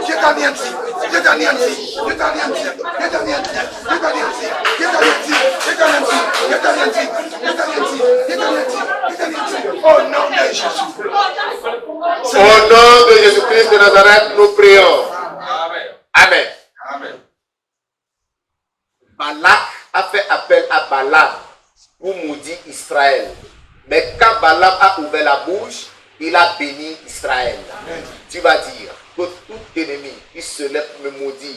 Je t'anéantis. Je t'anéantis. Je t'anéantis. Je t'anéantis. Je t'anéantis. Je t'anéantis. Je t'anéantis. Je t'anéantis. Je t'anéantis. Je t'anéantis. Je t'anéantis. Au nom de Jésus. Au nom de Jésus-Christ de Nazareth, nous prions. Amen. Amen. Balak a fait appel à Balaam pour maudire Israël. Mais quand Balaam a ouvert la bouche, il a béni Israël. Amen. Tu vas dire que tout ennemi qui se lève pour me maudire,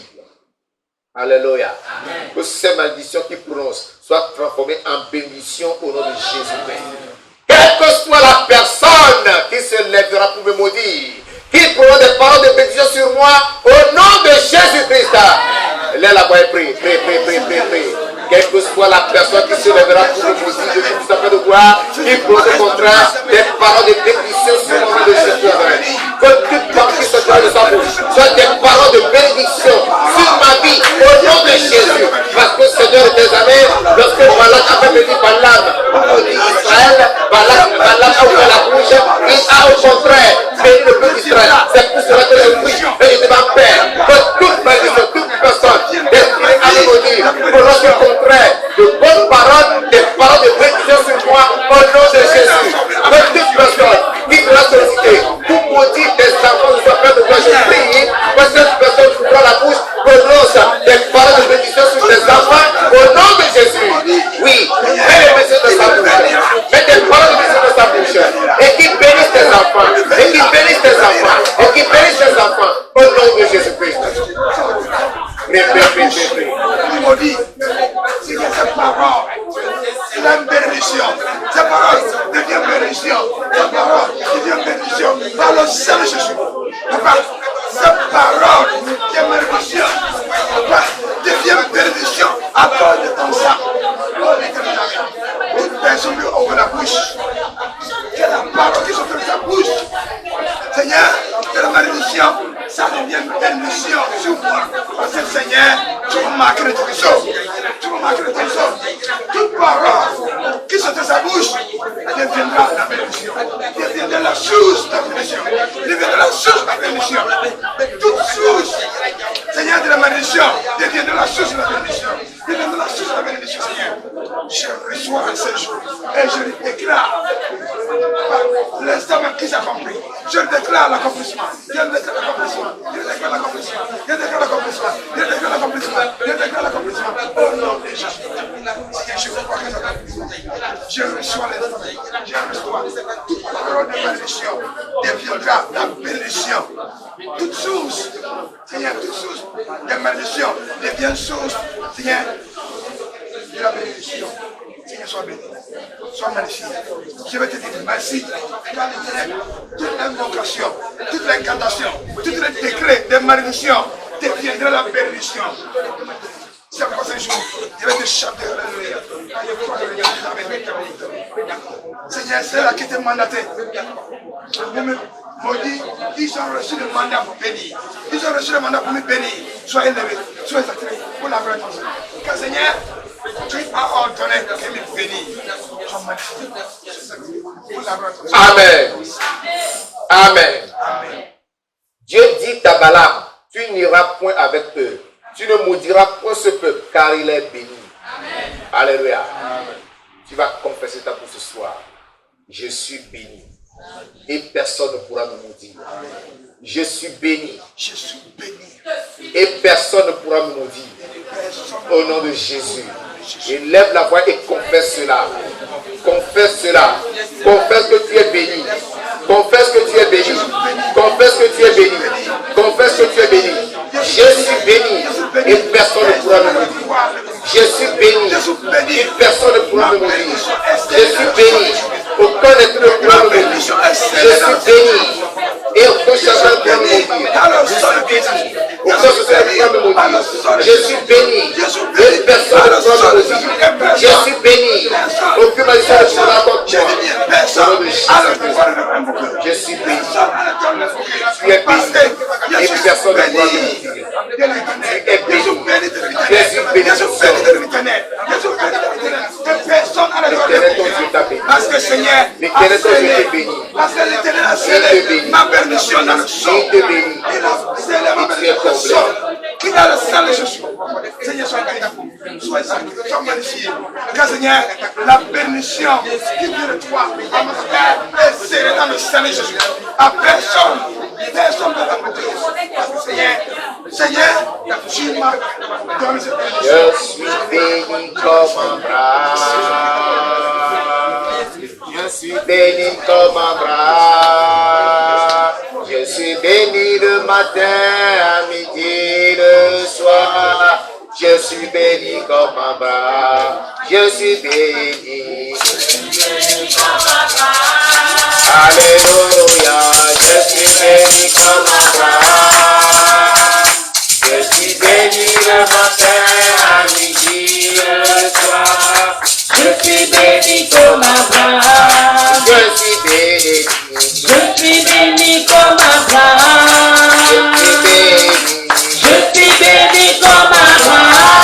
alléluia, amen, que ces malédictions qui prononcent soient transformées en bénédiction au nom de Jésus-Christ. Quelle que soit la personne qui se lèvera pour me maudire, qui prononce des paroles de bénédiction sur moi, au nom de Jésus-Christ, lève la voix et prie. Quelle que soit la personne qui se lèvera pour me maudire de tout sa de gloire, qui prononce au contraire des paroles de bénédiction sur moi, au nom de Jésus-Christ. Que toute parole qui se de sa bouche soit des paroles de bénédiction sur ma vie, au nom de Jésus. Parce que Seigneur des armées, lorsque Balak a fait venir Balaam pour maudire Israël, Balaam a ouvert la bouche, il a au contraire béni le peuple d'Israël. C'est pour cela que je prie et je demande Père que toute malédiction, toute personne destinée à me maudire, prononce au contraire de bonnes paroles, des paroles de bénédiction sur moi, au nom de Jésus. Que toute personne qui sera sollicitée pour maudire des enfants de sa père de toi, je prie, que cette personne ouvre la bouche, prononce des paroles de bénédiction sur tes enfants, au nom de Jésus. Oui, mets les messieurs de sa bouche, mets des paroles de bénédiction de sa bouche, et qui bénisse tes enfants, et qui bénisse tes enfants, et qui bénisse tes enfants, au nom de Jésus-Christ. Il m'a dit, c'est que cette parole, c'est une bénédiction. Cette parole devient bénédiction. Cette parole devient bénédiction par le sang de Jésus. Papa, cette parole qui est bénédiction, papa, devient bénédiction à cause de ton sang. Oh, l'éternel, toute personne qui ouvre la bouche, que la parole qui sort de sa bouche, Seigneur, que la malédiction, ça devient bénédiction sur moi. Parce que Seigneur, tu vas marquer le trésor. Tu vas marquer le trésor. Toute parole qui sort de sa bouche deviendra la bénédiction. Deviendra la source de la bénédiction. Deviendra la source de la bénédiction. Toute source, Seigneur, de la malédiction, deviendra la source de la bénédiction. Deviendra la source de la bénédiction, Seigneur. Je reçois ce jour et je le déclare L'instant même qui s'est accompli, je déclare l'accomplissement. Je déclare l'accomplissement. Je déclare l'accomplissement. Je déclare l'accomplissement. Je déclare l'accomplissement. Je déclare l'accomplissement. Au nom de Jésus. Je crois que je reçois l'instant. Je reçois toute parole de malédiction. Deviendra la bénédiction. Toute source, Seigneur, toute source de malédiction devient source, Seigneur, de la bénédiction. Seigneur, sois béni. Sois magnifié. Je vais te dire merci. Car toute invocation, toute l'incantation, tout le décret de malédiction deviendra la bénédiction. C'est pourquoi ce jour, je vais te chanter. Seigneur, c'est là qui t'est mandaté. Maudit, ils ont reçu le mandat pour bénir. Ils ont reçu le mandat pour me bénir. Soyez levés, soyez attirés pour la vraie attention. Car Seigneur, tu as ordonné de me bénir. Amen. Amen. Amen. Dieu dit à Balaam, tu n'iras point avec eux. Tu ne maudiras point ce peuple, car il est béni. Amen. Alléluia. Amen. Tu vas confesser ta bouche ce soir. Je suis béni. Et personne ne pourra me maudire. Je suis béni. Je suis béni. Et personne ne pourra me maudire. Au nom de Jésus. Élève la voix et confesse cela. Confesse cela. Confesse que tu es béni. Confesse que tu es béni. Confesse que tu es béni. Confesse que tu es béni. Je suis béni. Et personne ne pourra me maudire. Je suis béni. Et personne ne pourra me maudire. Je suis béni. Aucun être ne pourra me maudire. Je suis béni. Et aucun chagrin ne pourra me maudire. Je suis béni. Aucun chagrin ne pourra me maudire. Je suis béni. Et personne ne pourra me maudire. Je suis béni. Aucune malédiction ne pourra contre moi. Au nom de Jésus. Je suis béni. Tu es béni. Et personne ne pourra me maudire. Tu es béni. Jésus béni. Parce que Seigneur, parce que l'Éternel a scellé ma permission dans le sang. Il a scellé ma permission dans le sang. Il a le sang de Jésus. Seigneur, sois magnifié. Car Seigneur, la permission qui vient de toi à mon frère est scellée dans le sang de Jésus. À personne ne peut la côté. Parce que Seigneur, tu m'as donné cette permission. Je suis béni comme un bras. Je suis béni comme un bras. Je suis béni le matin, à midi, le soir. Je suis béni comme un bras. Je suis béni. Alléluia. Je suis béni comme un bras. Je suis béni le matin, à midi, le soir. Je suis béni comme Abraham. Je suis béni. Je suis béni comme Abraham. Je suis béni. Je suis béni comme Abraham.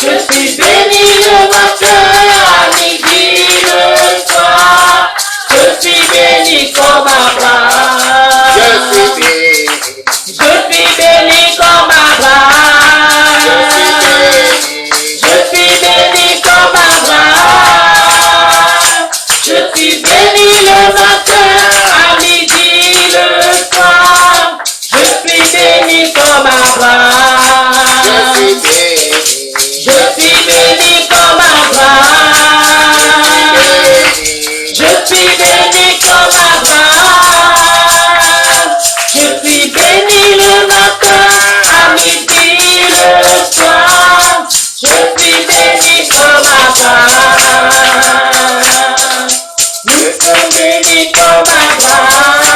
Je suis béni le matin, à midi, le soir. Je suis béni comme Abraham. Je suis béni. Je suis béni comme Abraham. Je suis béni comme Abraham. Je suis béni le matin, à midi, le soir. Je suis béni comme Abraham. Je suis béni comme Abraham. Je suis béni comme Abraham. Je suis béni le matin, à midi, le soir. Je suis béni comme Abraham. Nous sommes bénis comme Abraham.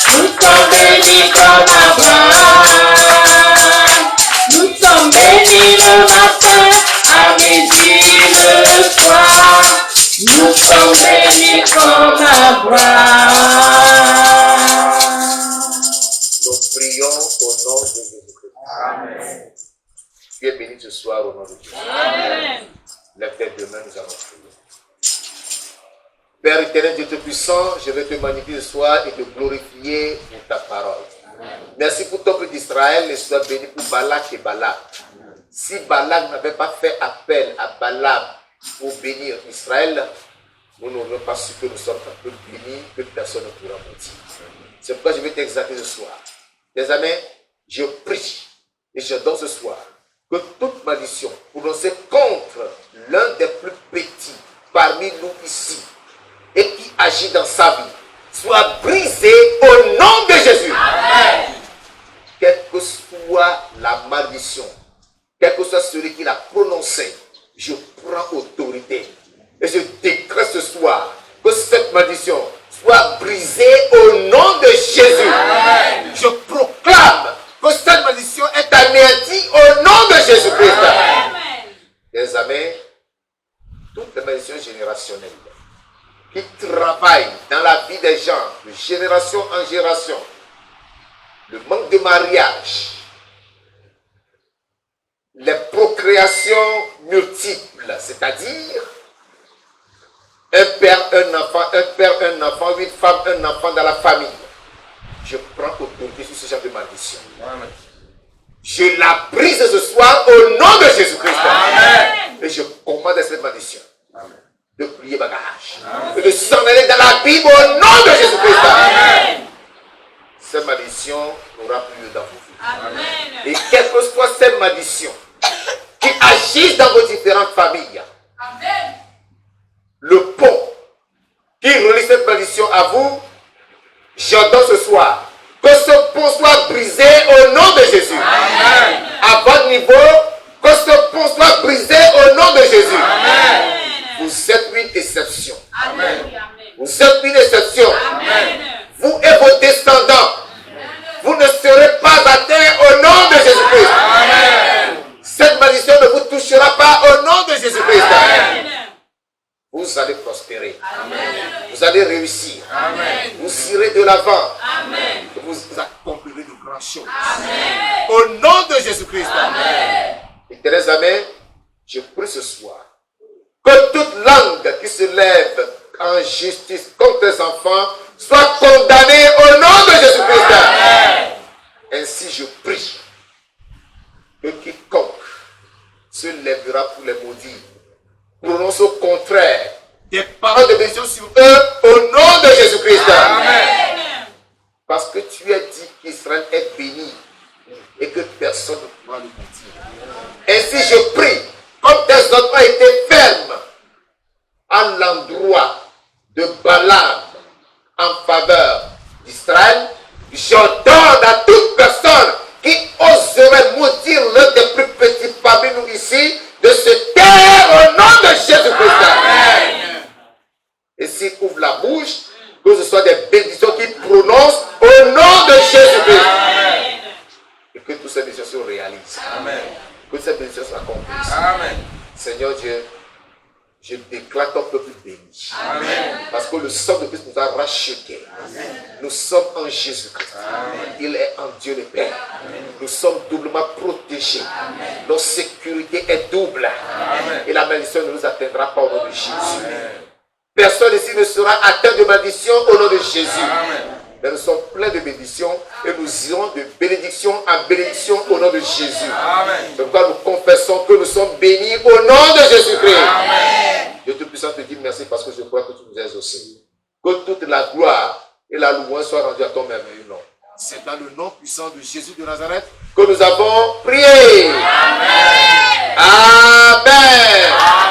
Nous sommes bénis comme Abraham. Nous sommes bénis le matin, à midi, le soir. Nous sommes bénis comme Abraham. Nous prions au nom de Jésus-Christ. Amen. Tu es béni ce soir au nom de Jésus. Amen. Lève tes deux mains, nous allons prier. Père éternel, Dieu Tout-Puissant, je vais te magnifier ce soir et te glorifier pour ta parole. Merci pour ton peuple d'Israël et sois béni pour Balak et Balaam. Si Balak n'avait pas fait appel à Balaam pour bénir Israël, nous n'aurions pas su que nous sommes un peu bénis, que personne ne pourra mentir. C'est pourquoi je vais t'exalter ce soir. Mes amis, je prie et je donne ce soir que toute malédiction prononcée contre l'un des plus petits parmi nous ici et qui agit dans sa vie soit brisée au nom de Jésus. Amen. Quelle que soit la malédiction, quel que soit celui qui l'a prononcé, je prends autorité et je décrète ce soir que cette malédiction soit brisée au nom de Jésus. Amen. Je proclame que cette malédiction est anéantie au nom de Jésus-Christ. Les amis, toutes les malédictions générationnelles qui travaillent dans la vie des gens de génération en génération, le manque de mariage, les procréations multiples, c'est-à-dire un père, un enfant, 8 femmes, un enfant dans la famille. Je prends autorité sur ce genre de malédiction. Amen. Je la brise ce soir au nom de Jésus-Christ. Et je commande à cette malédiction de plier bagage et de s'en aller dans la Bible au nom de Jésus-Christ. Cette malédiction n'aura plus lieu dans vos vies. Amen. Et quelle que soit cette malédiction qui agisse dans vos différentes familles, amen, le pont qui relie cette malédiction à vous, j'entends ce soir que ce pont soit brisé au nom de Jésus. Amen. À votre niveau, que ce pont soit brisé au nom de Jésus. Amen. Vous êtes une exception. Amen. Vous êtes une exception. Amen. Vous et vos descendants, vous ne serez pas atteints au nom de Jésus-Christ. Amen. Cette malédiction ne vous touchera pas au nom de Jésus-Christ. Amen. Vous allez prospérer. Amen. Vous allez réussir. Amen. Vous irez de l'avant. Amen. Vous accomplirez de grandes choses. Amen. Au nom de Jésus-Christ. Amen. Éternels amis, je prie ce soir que toute langue qui se lève en justice contre les enfants soit condamnée au nom de Jésus-Christ. Amen. Ainsi je prie que quiconque se lèvera pour les maudire prononce au contraire des paroles de bénédiction sur eux au nom de Jésus-Christ. Amen. Parce que tu as dit qu'Israël est béni et que personne ne pourra le mentir. Ainsi je prie, comme tes ordres ont été fermes à l'endroit de Balaam en faveur d'Israël, j'ordonne à toute personne qui oserait maudire l'un des plus petits parmi nous ici de se taire au nom de Jésus-Christ. Amen. Et s'il ouvre la bouche, que ce soit des bénédictions qu'il prononce au nom de Jésus-Christ. Amen. Et que toutes ces bénédictions se réalisent. Amen. Que ces bénédictions s'accomplissent. Amen. Seigneur Dieu, je déclare ton peuple béni. Amen. Parce que le sang de Christ nous a rachetés. Amen. Nous sommes en Jésus-Christ. Il est en Dieu le Père. Amen. Nous sommes doublement protégés. Amen. Notre sécurité est double. Amen. Et la malédiction ne nous atteindra pas au nom de Jésus. Amen. Personne ici ne sera atteint de malédiction au nom de Jésus. Amen. Mais nous sommes pleins de bénédictions et nous irons de bénédiction en bénédiction au nom de Jésus. C'est pourquoi nous confessons que nous sommes bénis au nom de Jésus-Christ. Dieu Tout-Puissant te dit merci parce que je crois que tu nous as exaucés. Que toute la gloire et la louange soient rendues à ton merveilleux nom. C'est dans le nom puissant de Jésus de Nazareth que nous avons prié. Amen. Amen.